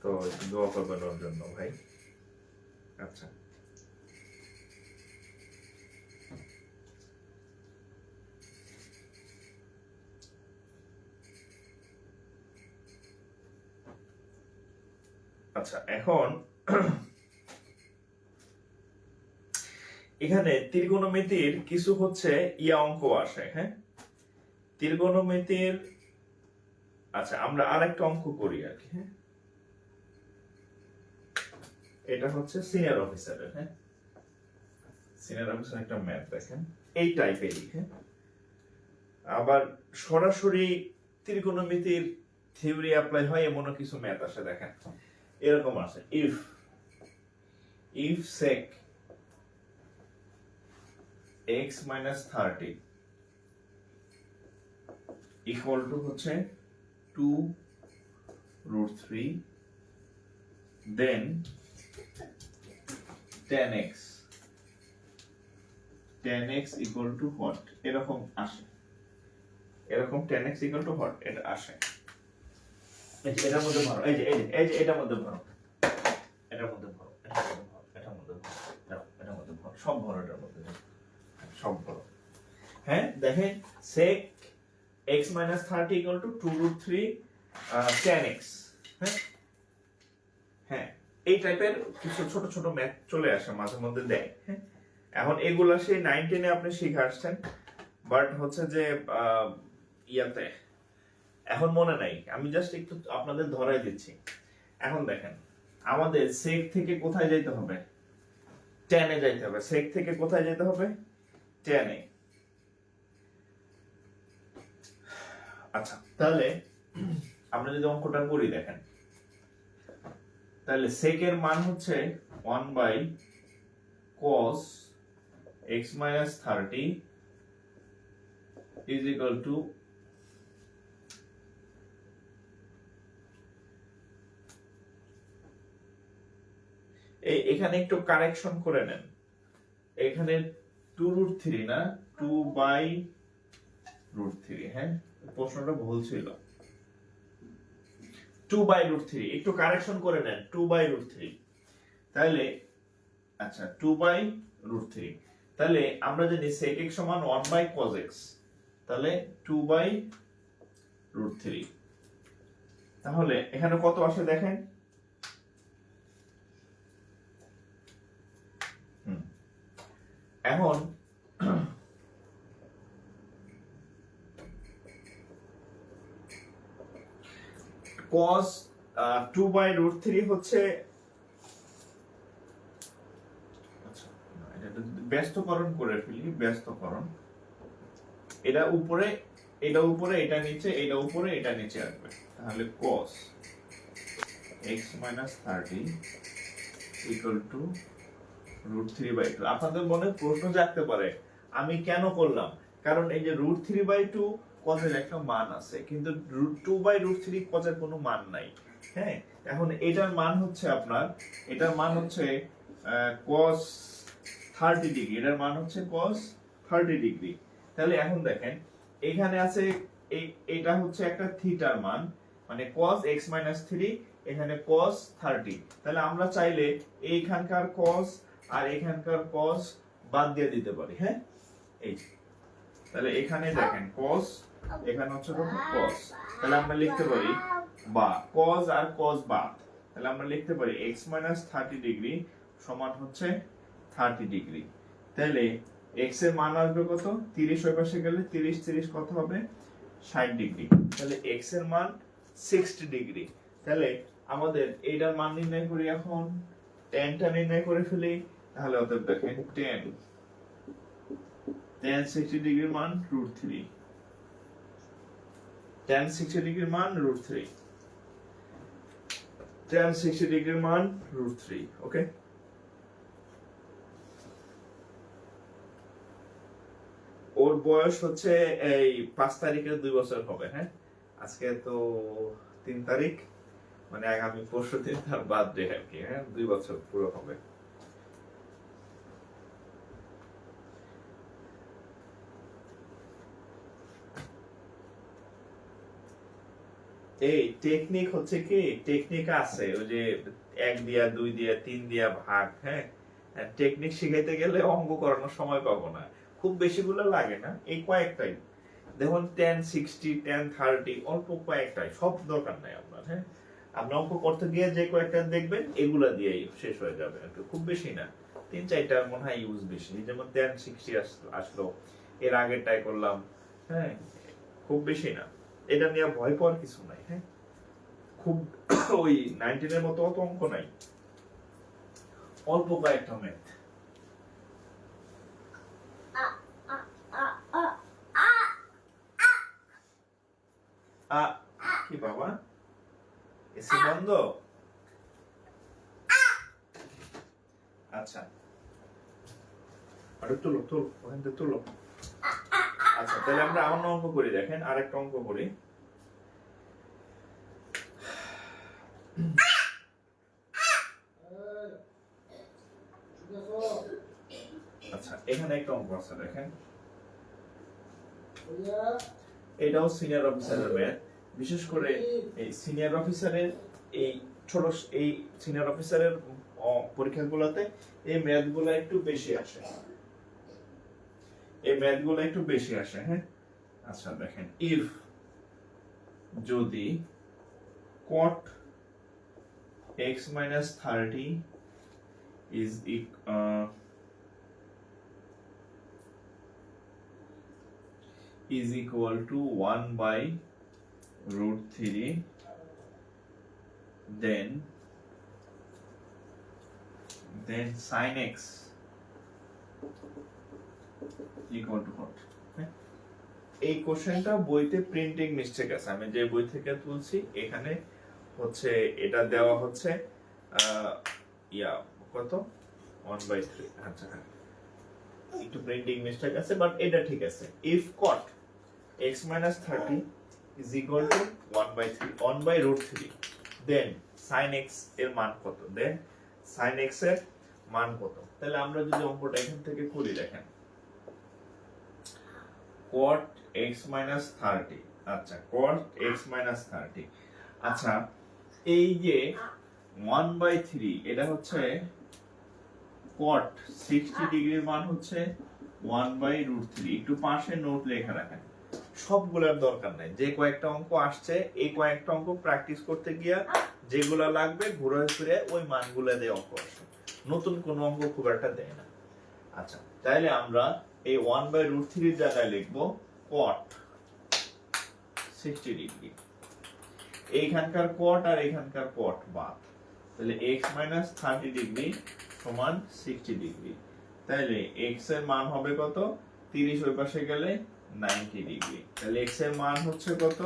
তো একটু দোয়া করবেন ওর জন্য ভাই। আচ্ছা আচ্ছা, এখন এখানে ত্রিকোণমিতির কিছু হচ্ছে ইয়া অঙ্ক আসে। হ্যাঁ, ত্রিকোণমিতির, আচ্ছা আমরা আরেকটা অঙ্ক করি আর কি। হ্যাঁ, এটা হচ্ছে সিনিয়র অফিসারের। হ্যাঁ, সিনিয়র অফিসার একটা ম্যাথ দেখেন এই টাইপেরই। হ্যাঁ, আবার সরাসরি ত্রিকোণমিতির থিওরি অ্যাপ্লাই হয় এমনও কিছু ম্যাথ আসে। দেখেন এরকম আছে, if sec x minus 30 equal to হচ্ছে 2√3, then tan x equal to what, এরকম আসে, এরকম tan x equal to what এটা আসে। এটার মধ্যে ভরো, এই যে এটার মধ্যে ভরো, এটার মধ্যে ভরো, এটার মধ্যে ভরো, এটার মধ্যে ভরো, সব ভরো, এটার মধ্যে সব ভরো। হ্যাঁ দেখেন, sec x minus 30 equal to 2√3 tan x। হ্যাঁ হ্যাঁ, এই টাইপের কিছু ছোট ছোট ম্যাথ চলে আসে মাঝে মধ্যে দেয়। হ্যাঁ, এখন এগুলা সেই 9-10 আপনি শিখে আসছেন, বাট হচ্ছে যে ইয়াতে এখন মনে নাই, আমি জাস্ট একটু আপনাদের ধরাই দিচ্ছি। এখন দেখেন, আমাদের সেক থেকে কোথায় যাইতে হবে, টেনে যাইতে হবে। সেক থেকে কোথায় যেতে হবে, টেনে। আচ্ছা তাহলে আমরা যদি অঙ্কটা করি, দেখেন তাহলে সেকের মান হচ্ছে 1/cos x minus 30 is equal to এখানে একটু কারেকশন করে নেন, এখানে 2√3 না 2/√3। হ্যাঁ, প্রশ্নটা ভুল ছিল, 2/√3, একটু কারেকশন করে নেন 2/√3। তাহলে আচ্ছা 2/√3, তাহলে আমরা জানি sec x সমান 1/cos x, তাহলে 2/√3। তাহলে এখানে কত আসে দেখেন, এখন cos 2/√3 হচ্ছে, আচ্ছা এটা ব্যস্তকরণ করে ফেলি, ব্যস্তকরণ, এটা উপরে, এটা উপরে, এটা নিচে, এটা উপরে, এটা নিচে আসবে। তাহলে cos x minus 30 equal to √3/2। আপনাদের মনে প্রশ্ন জাগতে পারে আমি কেন করলাম, কারণ এই যে √3/2 কজের একটা মান আছে, কিন্তু √2/√3 কজের কোনো মান নাই। হ্যাঁ, এখন এটার মান হচ্ছে আপনার, এটার মান হচ্ছে cos 30 ডিগ্রি, এটার মান হচ্ছে cos 30 ডিগ্রি। তাহলে এখন দেখেন এখানে আছে এটা হচ্ছে একটা থিটার মান, মানে cos x - 3, এখানে cos 30। তাহলে আমরা চাইলে এইখানকার cos আর এখানকার cos বাদ দিয়ে দিতে পারি। হ্যাঁ, এই তাহলে এখানে দেখেন cos, এখানে হচ্ছে কত cos, তাহলে আমরা লিখতে পারি বা cos আর cos বাদ, তাহলে আমরা লিখতে পারি x - 30 ডিগ্রি সমান হচ্ছে 30 ডিগ্রি। তাহলে x এর মান আসবে কত, 30 ওই পাশে গেলে 30 30 কত হবে 60 ডিগ্রি। তাহলে x এর মান 60 ডিগ্রি। তাহলে আমাদের এইটার মান নির্ণয় করি, এখন tan টা নির্ণয় করে ফেলি। তাহলে অতএব দেখেন tan 60 ডিগ্রির মান √3, tan 60 ডিগ্রির মান √3, tan 60 ডিগ্রির মান √3। ওকে, ওর বয়স হচ্ছে এই 5 তারিখে 2 বছর হবে। হ্যাঁ, আজকে তো 3 তারিখ, মানে আগামী পরশু দিন তার বার্থডে আর কি। হ্যাঁ, 2 বছর পুরো হবে। এই টেকনিক হচ্ছে কি, টেকনিক আছে ওই যে 1 দিয়া 2 দিয়া 3 দিয়া ভাগ। হ্যাঁ, টেকনিক শিখাইতে গেলে অঙ্ক করানোর সময় পাবো না, খুব বেশিগুলো লাগে না, এই কয়েকটাই। দেখুন tan 60 tan 30 অল্প কয়েকটাই, সব দরকার নাই আপনার। হ্যাঁ, আপনি অঙ্ক করতে গিয়ে যে কয়েকটা দেখবেন এগুলা দিয়েই শেষ হয়ে যাবে, একটু খুব বেশি না, 3-4টার মনে হয় ইউজ বেশি। যেমন tan 60 আসলো, এর আগেরটাই করলাম। হ্যাঁ, খুব বেশি না, এটা নিয়ে ভয় পাওয়ার কিছু নাই। হ্যাঁ, খুব ওই 19 এর মতো অত অঙ্ক নাই, অল্প কয়েকটা ম্যাথ। কি বাবা, এসি বন্ধ? আচ্ছা, আরে তুলো ওখান থেকে তুলো। আচ্ছা, তাহলে আমরা অন্য অঙ্ক করি। দেখেন আরেকটা অঙ্ক করি। আচ্ছা, এখানে একটা অঙ্ক আছে দেখেন, এটাও সিনিয়র অফিসারের ম্যাথ। বিশেষ করে এই সিনিয়র অফিসারের এই ছোট এই সিনিয়র অফিসারের পরীক্ষাগুলোতে এই ম্যাথগুলো একটু বেশি আসে, এই ম্যাথগুলো একটু বেশি আসে। হ্যাঁ, আচ্ছা দেখেন, ইফ যদি cot x - 30 is equal to 1/√3, then sin x equal to what? এই কোশ্চেনটা বইতে প্রিন্টিং মিস্টেক আছে, আমি যে বই থেকে তুলছি এখানে হচ্ছে এটা দেওয়া হচ্ছে কত 1/3। আচ্ছা হ্যাঁ, একটু প্রিন্টিং মিস্টেক আছে, বাট এটা ঠিক আছে। If cot x - 30 is equal to 1/√3, then sin x এর মান কত, then sin x এর মান কত। তাহলে আমরা যদি অঙ্কটা এখান থেকে করি, দেখেন cot x - 30, আচ্ছা cot x - 30, আচ্ছা এই যে 1/3 এটা হচ্ছে cot 60 ডিগ্রির মান হচ্ছে 1/√3। একটু পাশে নোট লেখা রাখেন, সবগুলোর দরকার নাই, যে কয়েকটা অঙ্ক আসছে এই কয়েকটা অঙ্ক প্র্যাকটিস করতে গিয়া যেগুলো লাগবে ঘুরে ফিরে ওই মানগুলো দিয়ে অঙ্ক আসে, নতুন কোনো অঙ্ক খুব একটা দেয় না। আচ্ছা, তাহলে আমরা এই 1/√3 এর জায়গায় লিখবো cot 60 ডিগ্রি, এইখানকার cot আর এইখানকার cot বাদ, তাহলে x - 30 ডিগ্রি সমান 60 ডিগ্রি। তাহলে x এর মান হবে কত, 30 ওই পাশে গেলে 90 ডিগ্রি। তাহলে x এর মান হচ্ছে কত,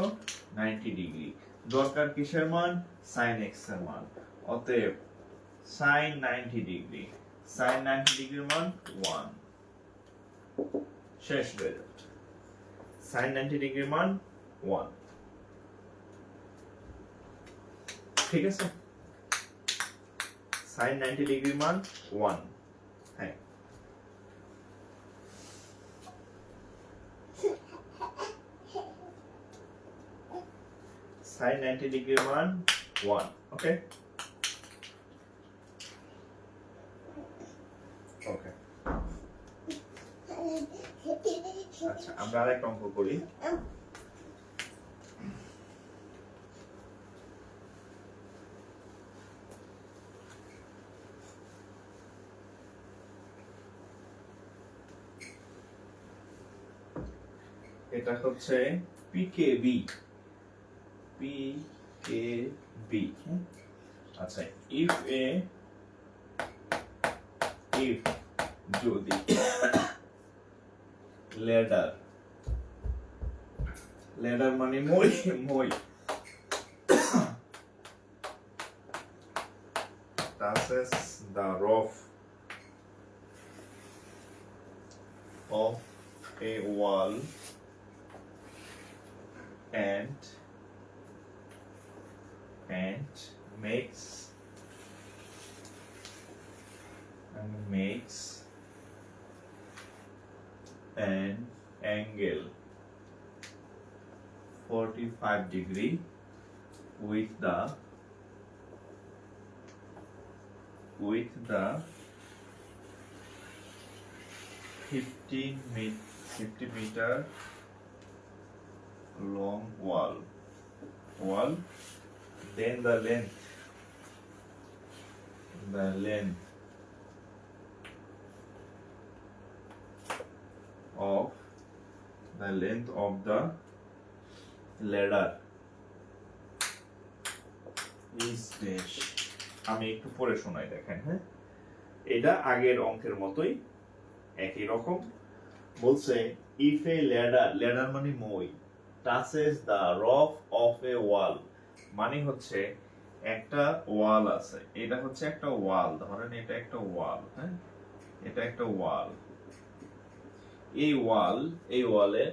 90 ডিগ্রি। দরকার কিসের মান, sin x এর মান। অতএব sin 90 ডিগ্রি sin 90 ডিগ্রির মান 1 শেষ রেজাল্ট sin 90 ডিগ্রির মান 1 ঠিক আছে sin 90 ডিগ্রির মান 1 হ্যাঁ sin 90 ডিগ্রির মান 1 ওকে ওকে আচ্ছা আমরা আরেকটা অঙ্ক করি এটা হচ্ছে PKB PKB আচ্ছা if যদি ladder মানে মই touches the roof of a wall and makes an angle 45 degree with the 50 meter long wall then the length of the ladder is dash আমি একটু পড়ে শোনাই দেখেন হ্যাঁ এটা আগের অঙ্কের মতোই একই রকম বলছে if a ladder মানে মই touches the roof of a wall মানে হচ্ছে একটা ওয়াল আছে এটা হচ্ছে একটা ওয়াল ধরেন এটা একটা ওয়াল হ্যাঁ এটা একটা ওয়াল এই ওয়ালে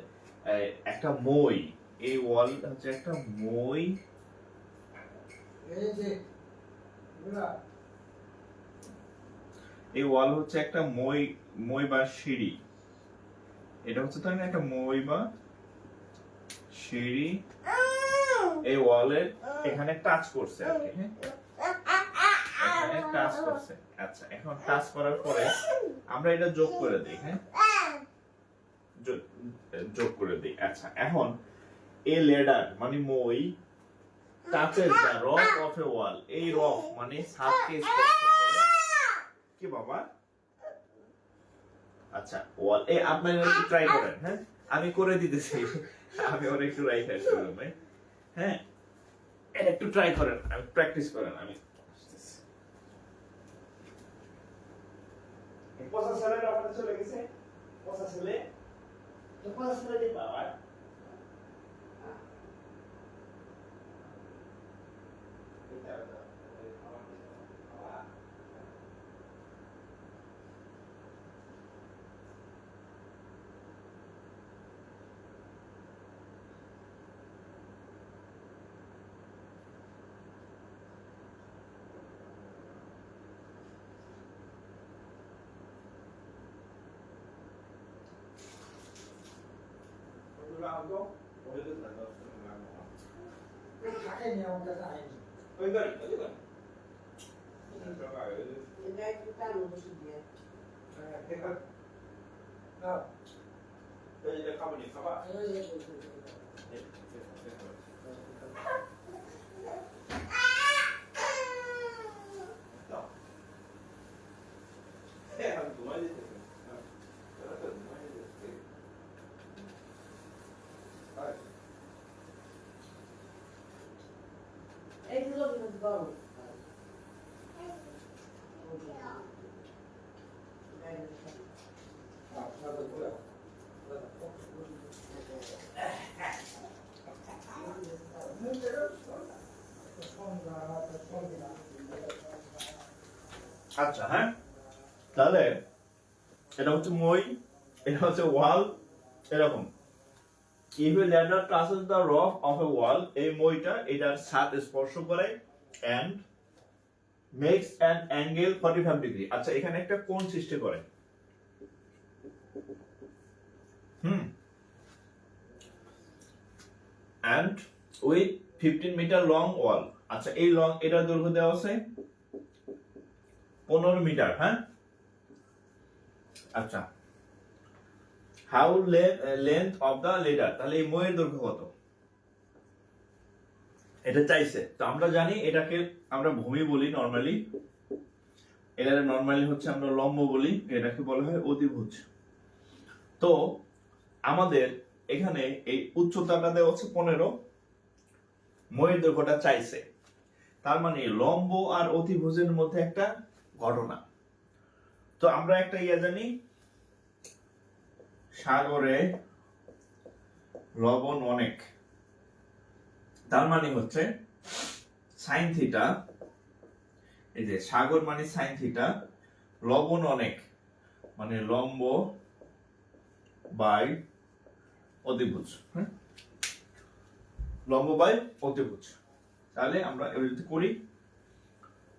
একটা মই এই ওয়াল হচ্ছে একটা মই এই ওয়াল হচ্ছে একটা মই বা সিঁড়ি এটা হচ্ছে তাই না একটা মই বা সিঁড়ি এই ওয়ালের এখানে টাচ করছে আর কি হ্যাঁ এখানে টাচ করছে আচ্ছা এখন টাচ করার পরে আমরা এটা যোগ করে দেই হ্যাঁ যোগ করে দেই আচ্ছা এখন এ লেডার মানে মই টাচেস দা রফ অফ এ ওয়াল এই রফ মানে ছাদকে স্পর্শ করে কি বাবা আচ্ছা ওয়াল এই আপনারা একটু ট্রাই করেন হ্যাঁ আমি করে দিতেছি আমি ওর একটু রাইট আসতে হবে হ্যাঁ এটা একটু ট্রাই করেন আমি প্র্যাকটিস করেন আমি পয়সা ছেলে আপনাদের চলে গেছে পয়সা ছেলে তো পয়সা ছেলে দি বাবা algo boleh tu tak tahu lama. Pakai ni orang kata ini. Oh enggak, itu kan. Ini kita mesti dia. Kita. Nah. Jadi kamu ni apa? আচ্ছা হ্যাঁ তাহলে এটা হচ্ছে মই, এটা হচ্ছে ওয়াল, এরকম। If a ladder crosses the roof of a wall, এই মইটা এটার ছাদ স্পর্শ করে and makes an angle 45 degree. আচ্ছা, এখানে একটা কোণ সৃষ্টি করে। and with 15 মিটার লং ওয়াল। আচ্ছা, এই লং এটার দৈর্ঘ্য দেওয়া আছে 15 মিটার। হ্যাঁ, আচ্ছা, how length of the ladder, তাহলে এই মইয়ের দৈর্ঘ্য কত এটা চাইছে। তো আমরা জানি এটাকে আমরা ভূমি বলি নরমালি, এটা নরমালি হচ্ছে আমরা লম্ব বলি, এটাকে বলা হয় অতিভুজ। তো আমাদের এখানে এই উচ্চতাটা দেওয়া হচ্ছে 15, মইয়ের দৈর্ঘ্যটা চাইছে। তার মানে লম্ব আর অতিভুজের মধ্যে একটা ঘটনা। তো আমরা একটা জানি, সাগরে লবণ অনেক, তার মানে হচ্ছে সাইন থিটা, এই যে সাগর মানে সাইন থিটা, লবণ অনেক মানে লম্ব বাই অতিভুজ। লম্ব বাই অতিভুজ। তাহলে আমরা যদি করি,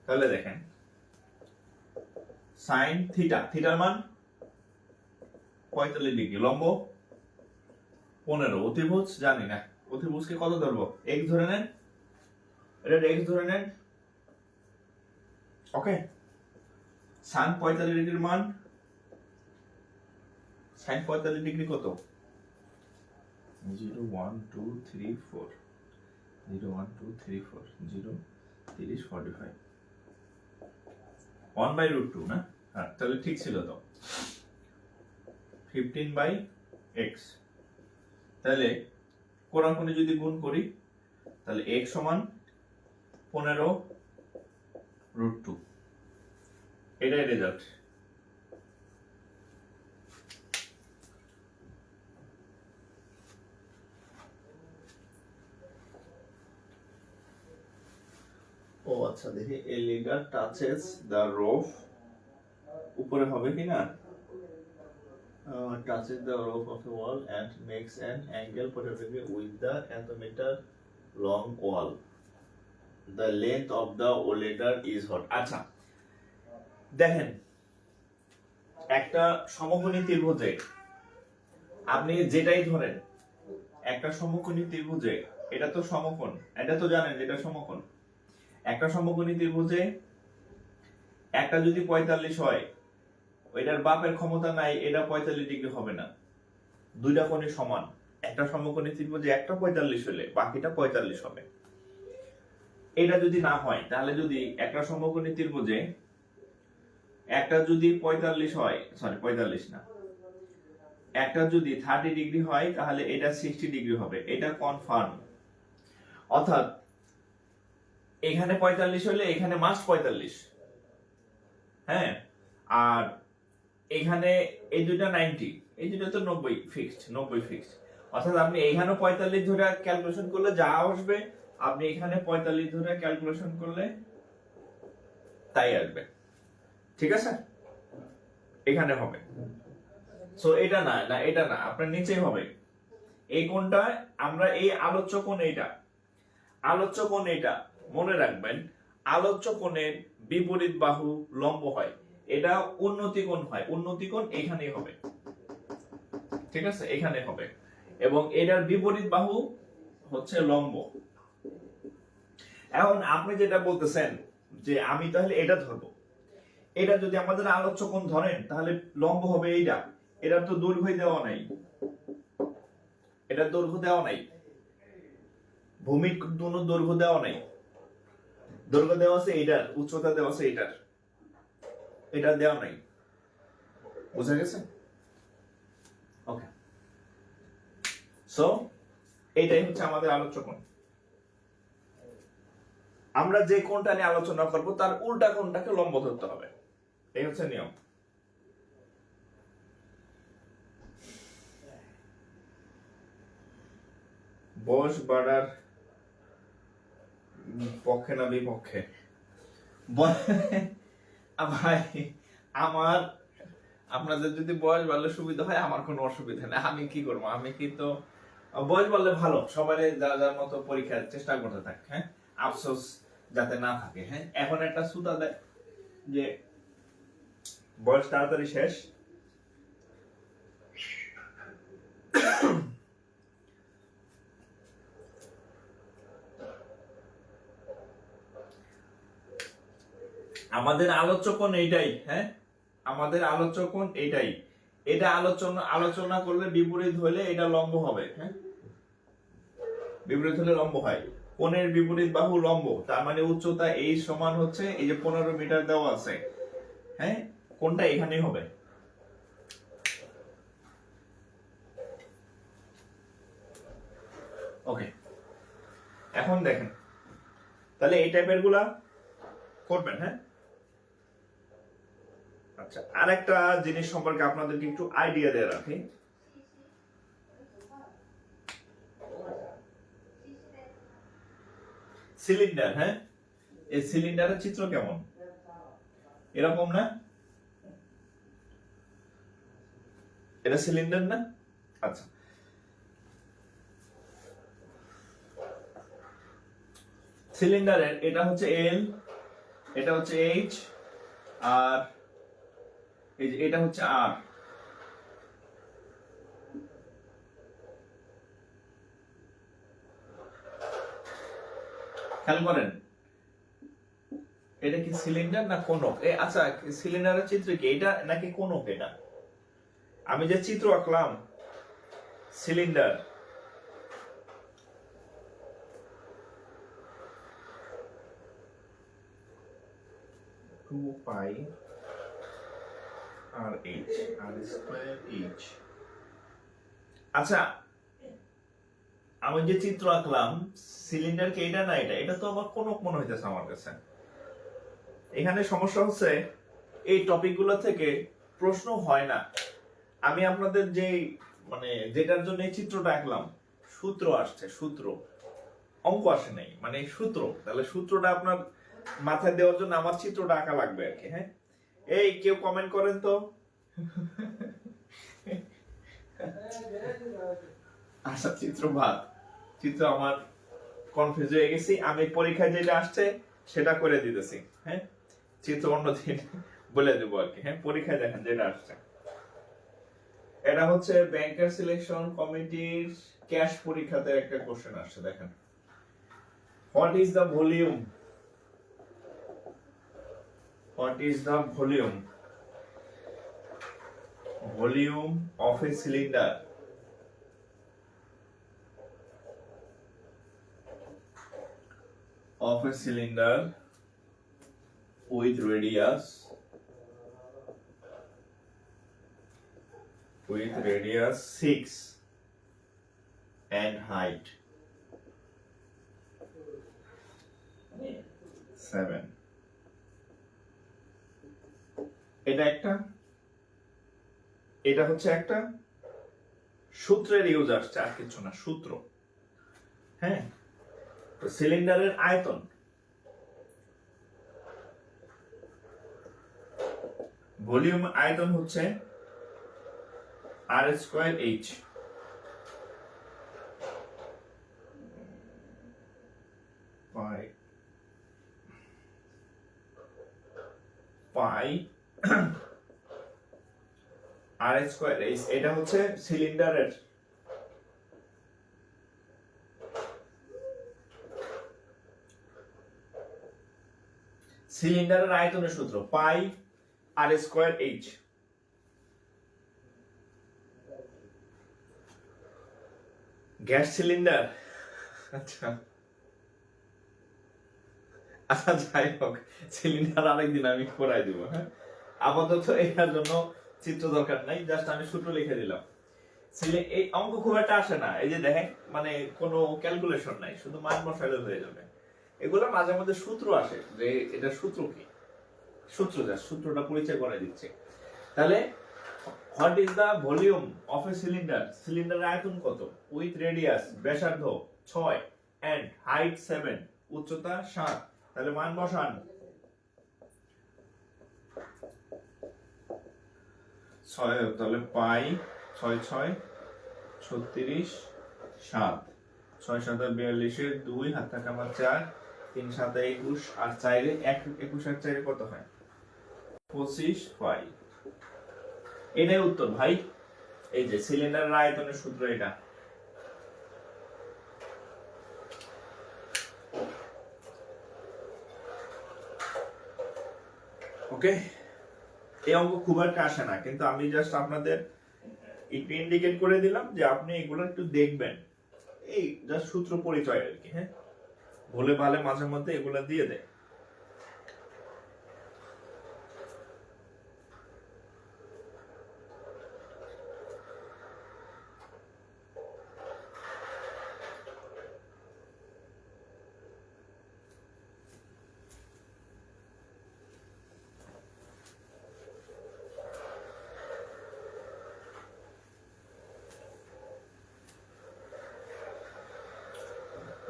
তাহলে দেখেন সাইন থিটা, থিটার মান 45 ডিগ্রি, লম্ব 15, অতিভুজ জানি না, অতিভুজকে কত ধরবো, x ধরে নেন, এটা x ধরে নেন। ওকে, সাইন 45 ডিগ্রির মান, সাইন 45 ডিগ্রি কত, 0 1 2 3 4, 0 1 2 3 4, 0 30 45, 1/√2 না? হ্যাঁ, তাহলে ঠিক ছিল তো, 15/x। তাহলে কোণাকুণি যদি গুণ করি, তাহলে x সমান 15√2, এটাই রেজাল্ট। ও আচ্ছা, দেখি a ladder touches the roof, উপরে হবে কি না, touches the roof of the wall and makes an angle 45 degree with the meter long wall, the length of the ladder is what। আচ্ছা, দেখেন একটা সমকোণী ত্রিভুজে আপনি যেটাই ধরেন, একটা সমকোণী ত্রিভুজে, এটা তো সমকোণ, এটা তো জানেন এটা সমকোণ। একটা সমকোণী ত্রিভুজে একটা যদি 45 হয়, এটার বাপের ক্ষমতা নাই এটা 45 ডিগ্রি হবে না, দুইটা কোণই সমান। একটা সমকোণী ত্রিভুজে একটা 45 হলে বাকিটা 45 হবে। এটা যদি না হয়, তাহলে যদি একটা সমকোণী ত্রিভুজে একটা যদি 45 হয়, সরি 45 না, একটা যদি 30 ডিগ্রি হয়, তাহলে এটা 60 ডিগ্রি হবে, এটা কনফার্ম। অর্থাৎ এখানে 45 হলে এখানে মাস্ট 45, হ্যাঁ, আর এখানে এই দুইটা 90, এই দুইটা তো 90 ফিক্সড, 90 ফিক্সড। অর্থাৎ আপনি এখানে 45 ধরে ক্যালকুলেশন করলে যা আসবে, আপনি এখানে 45 ধরে ক্যালকুলেশন করলে তাই আসবে। ঠিক আছে, এখানে হবে। সো এটা না, না এটা না, আপনার নিচেই হবে। এই কোণটা আমরা এই আলোচ্য কোণ, এইটা আলোচ্য কোণ, এটা মনে রাখবেন, আলোচ্য কোণের বিপরীত বাহু লম্ব হয়, এটা উন্নতি কোণ হয়, উন্নতি কোণ এখানেই হবে। ঠিক আছে, এখানে হবে, এবং এটার বিপরীত বাহু হচ্ছে লম্ব। এখন আপনি যেটা বলতেছেন যে আমি তাহলে এটা ধরবো, এটা যদি আমাদের আলোচ্য কোণ ধরেন, তাহলে লম্ব হবে এইটা, এটার তো দৈর্ঘ্য দেওয়া নাই, এটার দৈর্ঘ্য দেওয়া নাই, ভূমির কোনো দৈর্ঘ্য দেওয়া নাই, দৈর্ঘ্য দেওয়া আছে এইটার, উচ্চতা দেওয়া আছে এইটার, এটা দেওয়া নাই। বুঝা গেছে? ওকে, সো এইটাই হচ্ছে আমাদের আলোচ্য কোণ। আমরা যে কোণটা নিয়ে আলোচনা করব তার উল্টা কোণটাকে লম্ব ধরতে হবে, এই হচ্ছে নিয়ম। বয়স বাড়ার পক্ষে না বিপক্ষে? ভাই আমার আপনাদের যদি বয়স বাড়লে সুবিধা হয়, আমার কোনো অসুবিধা নেই, আমি কি করবো, আমি কি তো বয়স বাড়লে ভালো, সবাই যার যার মতো পরীক্ষার চেষ্টা করতে থাকে, হ্যাঁ, আফসোস যাতে না থাকে। হ্যাঁ, এখন একটা সুতা দেয় যে বয়স তাড়াতাড়ি শেষ। আমাদের আলোচ্য কোণ এইটাই, হ্যাঁ, আমাদের আলোচ্য কোণ এইটাই। এটা আলোচনা আলোচনা করলে বিপরীত হলে এটা লম্ব হবে, হ্যাঁ, বিপরীত হলে লম্ব হয়। কোণের বিপরীত বাহু লম্ব, তার মানে উচ্চতা এই সমান হচ্ছে এই যে 15 মিটার দেওয়া আছে, হ্যাঁ, কোনটা এখানেই হবে। ওকে, এখন দেখেন তাহলে এই টাইপের গুলা করবেন। হ্যাঁ, আচ্ছা, আরেকটা জিনিস সম্পর্কে আপনাদেরকে একটু আইডিয়া দিয়ে রাখি। সিলিন্ডার, হ্যাঁ, এই সিলিন্ডারের চিত্র কেমন, এরকম না? এটা সিলিন্ডার না? আচ্ছা, সিলিন্ডারের এটা হচ্ছে এল, এটা হচ্ছে এইচ, আর এই যে এটা হচ্ছে আর। খেয়াল করেন, এটা কি সিলিন্ডার না কোনক? আচ্ছা, সিলিন্ডারের চিত্র কি এটা নাকি কোনক? এটা আমি যে চিত্র আঁকলাম সিলিন্ডার, টু পাই আর এইচ, আর স্কয়ার এইচ। আচ্ছা, আমি যে চিত্র আঁকলাম সিলিন্ডার কি এটা না এটা? এটা তো আবার কোনক মনে হইতেছে আমার কাছে। এখানে সমস্যা হচ্ছে এই টপিক গুলো থেকে প্রশ্ন হয় না। আমি আপনাদের যে মানে যেটার জন্য এই চিত্রটা আঁকলাম সূত্র আসছে, সূত্র, অঙ্ক আসে নাই, মানে সূত্র। তাহলে সূত্রটা আপনার মাথায় দেওয়ার জন্য আমার চিত্রটা আঁকা লাগবে আর কি। হ্যাঁ, এই কেউ কমেন্ট করেন তো। আচ্ছা, চিত্র বাদ, চিত্র আমার কনফিউজ হয়ে গেছি। আমি পরীক্ষায় যেটা আসছে সেটা করে দিতেছি। হ্যাঁ, চিত্র অন্যদিন বলে দেবো আর কি। হ্যাঁ, পরীক্ষায় দেখেন যেটা আসছে। এটা হচ্ছে ব্যাংকার সিলেকশন কমিটির ক্যাশ পরীক্ষাতে একটা কোশ্চেন আসছে, দেখেন। What is the volume, what is the volume, volume of a cylinder of a cylinder with radius 6 and height 7. এটা একটা, এটা হচ্ছে একটা সূত্রের ইউজ আসছে, আর কিছু না, সূত্র। হ্যাঁ, সিলিন্ডারের আয়তন, ভলিউম আয়তন হচ্ছে আর স্কয়ার এইচ। পাই আর স্কয়ার এইচ, এটা হচ্ছে সিলিন্ডারের আয়তনের সূত্র, পাই আর স্কয়ার এইচ। গ্যাস সিলিন্ডার, আচ্ছা আচ্ছা, যাই হোক, সিলিন্ডার আরেকদিন আমি করাই দিব। হ্যাঁ, আপাতত এটার জন্য চিত্র দরকার নাই, জাস্ট আমি সূত্র লিখে দিলাম। এই অঙ্ক খুব একটা আসে না, এই যে দেখেন, মানে কোনো ক্যালকুলেশন নাই, শুধু মান বসাইলে হয়ে যাবে। এগুলো মাঝে মধ্যে সূত্র আসে, যে এটা সূত্র কি, সূত্র যা সূত্রটা পরিচয় করে দিচ্ছে। তাহলে what is the volume of a cylinder, সিলিন্ডারের আয়তন কত, উইথ রেডিয়াস ব্যাসার্ধ 6 এন্ড হাইট 7, উচ্চতা 7। তাহলে মান বসান, ছয়, তাহলে পাই 6 6 36 7, 6 7 42 2 হাত থাকে আমার 4, 3 7 21 আর 4 21 আর 4 কত হয় 25 পাই। এটাই উত্তর ভাই। এই যে সিলিন্ডারের আয়তনের সূত্র এটা। ওকে, এই অঙ্ক খুব একটা আসে না, কিন্তু আমি জাস্ট আপনাদের একটু ইন্ডিকেট করে দিলাম যে আপনি এগুলো একটু দেখবেন, এই জাস্ট সূত্র পরিচয় আর কি। হ্যাঁ, ভুলে ভালে মাঝে মধ্যে এগুলা দিয়ে দেয়।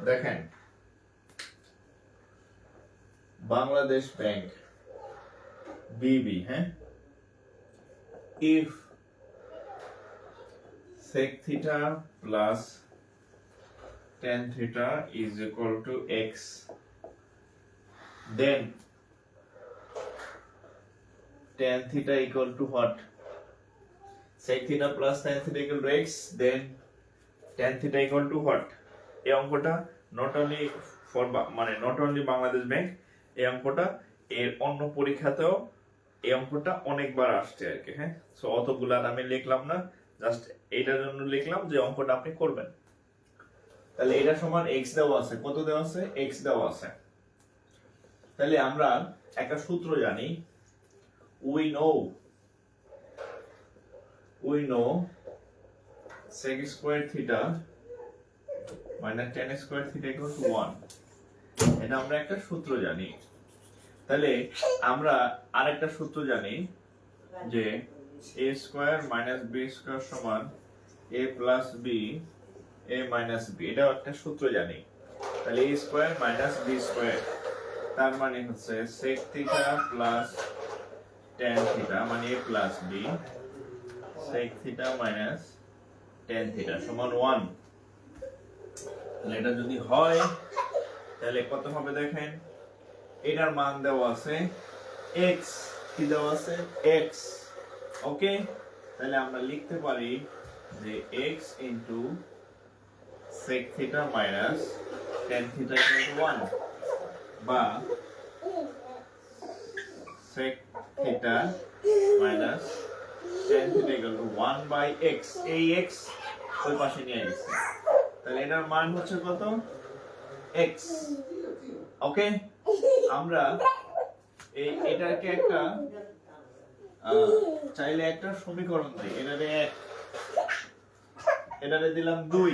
দেখেন, বাংলাদেশ ব্যাংক বিবি, হ্যাঁ, if sec theta plus tan theta is equal to x, then tan theta equal to what? Sec theta plus tan theta equal to x, then tan theta equal to what? এই অঙ্কটা not only for মানে not only Bangladesh bank, এই অঙ্কটা এর অন্য পরীক্ষাতেও এই অঙ্কটা অনেকবার আসছে আর কি। হ্যাঁ, সো অতগুলা আমি লিখলাম না, জাস্ট এইটার জন্য লিখলাম যে অঙ্কটা আপনি করবেন। তাহলে এটা সমান x দেওয়া আছে, কত দেওয়া আছে x দেওয়া আছে। তাহলে আমরা একটা সূত্র জানি, we know sec square theta minus tan square theta equal to 1, এটা আমরা একটা সূত্র জানি। তাহলে আমরা আরেকটা সূত্র জানি যে a square minus b square সমান a plus b a minus b, এটাও একটা সূত্র জানি। তাহলে a square minus b square, তার মানে হচ্ছে sec theta plus tan theta মানে a plus b, sec theta minus tan theta সমান 1। তাহলে এটা যদি হয় তাহলে কত হবে দেখেন, এটার মান দেওয়া আছে x, কি দেওয়া আছে x। ওকে, তাহলে আমরা লিখতে পারি যে x into sec theta minus tan theta equal to 1, বা sec theta minus tan theta equal to 1 by x, এই x ওই পাশে নিয়ে গেছে, তাহলে এটার মান হচ্ছে কত x। ওকে, আমরা এটাকে একটা চাইলে একটা সমীকরণ দিই, এটারে 1, এটারে দিলাম 2,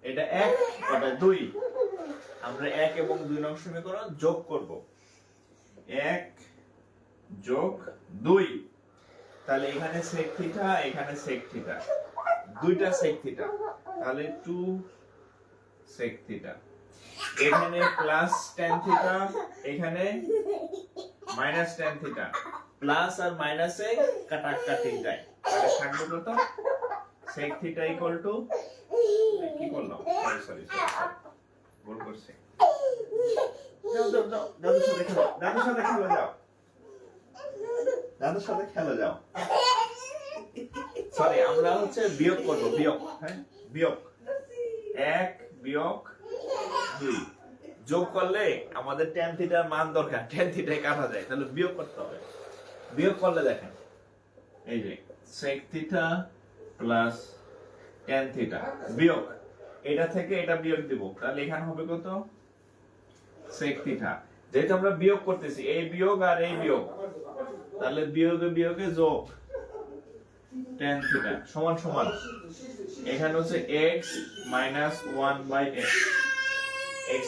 এটা 1 এটা 2, আমরা 1 এবং 2 নং সমীকরণ যোগ করব, 1 যোগ 2, তাহলে এখানে sec থিটা এখানে sec থিটা, দুইটা sec থিটা, তাহলে 2 sec থিটা, এখানে প্লাস tan থিটা এখানে মাইনাস tan থিটা, প্লাস আর মাইনাসে কাটাকাটি যায়, তাহলে থাকবে কত sec থিটা ইকুয়াল টু, কি করলাম সরি ভুল করছি, যাও দাদুর সাথে খেলো, দাদুর সাথে খেলো যাও, দাদুর সাথে খেলো যাও। সরি, আমরা হচ্ছে বিয়োগ করব, বিয়োগ, হ্যাঁ বিয়োগ, 1 বিয়োগ 2, যোগ করলে আমাদের tan থিটার মান দরকার, tan থিটায় কাটা যায়, তাহলে বিয়োগ করতে হবে। বিয়োগ করলে দেখেন এই যে sec theta plus tan theta বিয়োগ, এটা থেকে এটা বিয়োগ দিব, তাহলে এখানে হবে কত sec থিটা, যেহেতু আমরা বিয়োগ করতেছি এই বিয়োগ আর এই বিয়োগ, তাহলে বিয়োগে বিয়োগে যোগ tan থিটা সমান সমান, এখানে হচ্ছে x minus 1 by x, x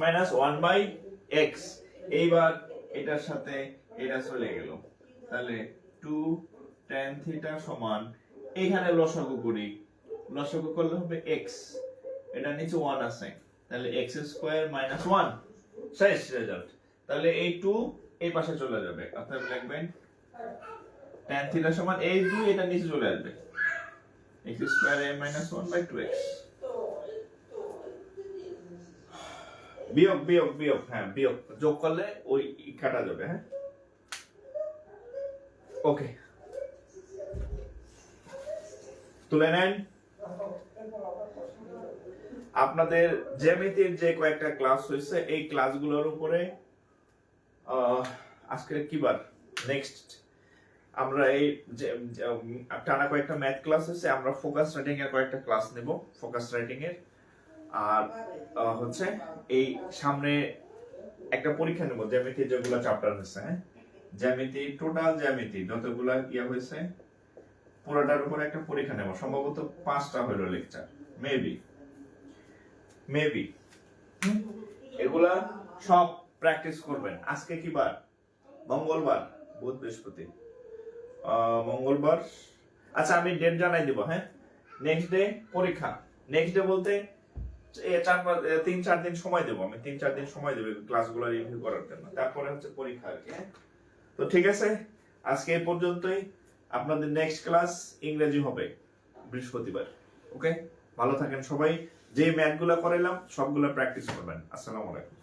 minus 1 by x, এইবার এটার সাথে এটা চলে গেল, তাহলে 2 tan থিটা সমান, এখানে লসাগু করি, লসাগু করলে হবে x, এটা নিচে 1 আছে, তাহলে x স্কয়ার মাইনাস 1, শেষ রেজাল্ট। তাহলে এই 2 এই পাশে চলে যাবে, অর্থাৎ লিখবেন tan থিটা সমান এই 2, এটা নিচে চলে আসবে x square a minus 1 by 2x। বিয়োগ বিয়োগ বিয়োগ, হ্যাঁ বিয়োগ, যোগ করলে ওই কাটা যাবে। হ্যাঁ ওকে, তুলে নেন। আপনাদের জ্যামিতির যে কয়েকটা ক্লাস হয়েছে এই ক্লাসগুলোর উপরে আজকে কি বার, নেক্সট আমরা এই টানা কয়েকটা ম্যাথ ক্লাস হয়েছে, আমরা ফোকাস রাইটিং এর কয়েকটা ক্লাস নেব, ফোকাস রাইটিং এর। আর হচ্ছে এই সামনে একটা পরীক্ষা নেব জ্যামিতি যেগুলো চ্যাপ্টার হয়েছে। হ্যাঁ জ্যামিতি, টোটাল জ্যামিতি যতগুলা ইয়া হয়েছে পুরোটার উপর একটা পরীক্ষা নেব, সম্ভবত 5টা হলো লেকচার, মেবি এগুলা সব প্র্যাকটিস করবেন। আজকে কি বার, মঙ্গলবার, বুধ বৃহস্পতি, মঙ্গলবার। আচ্ছা আমি ডেট জানাই দিব। হ্যাঁ নেক্সট ডে পরীক্ষা, নেক্সট ডে বলতে 3-4 দিন সময় দেবো আমি, 3-4 দিন সময় দেবো ক্লাসগুলো রিভিউ করার জন্য, তারপরে হচ্ছে পরীক্ষা আর কি। তো ঠিক আছে, আজকে এই পর্যন্তই। আপনাদের নেক্সট ক্লাস ইংরেজি হবে বৃহস্পতিবার। ওকে, ভালো থাকেন সবাই। যে ম্যাথগুলো করাইলাম সবগুলো প্র্যাকটিস করবেন। আসসালামু আলাইকুম।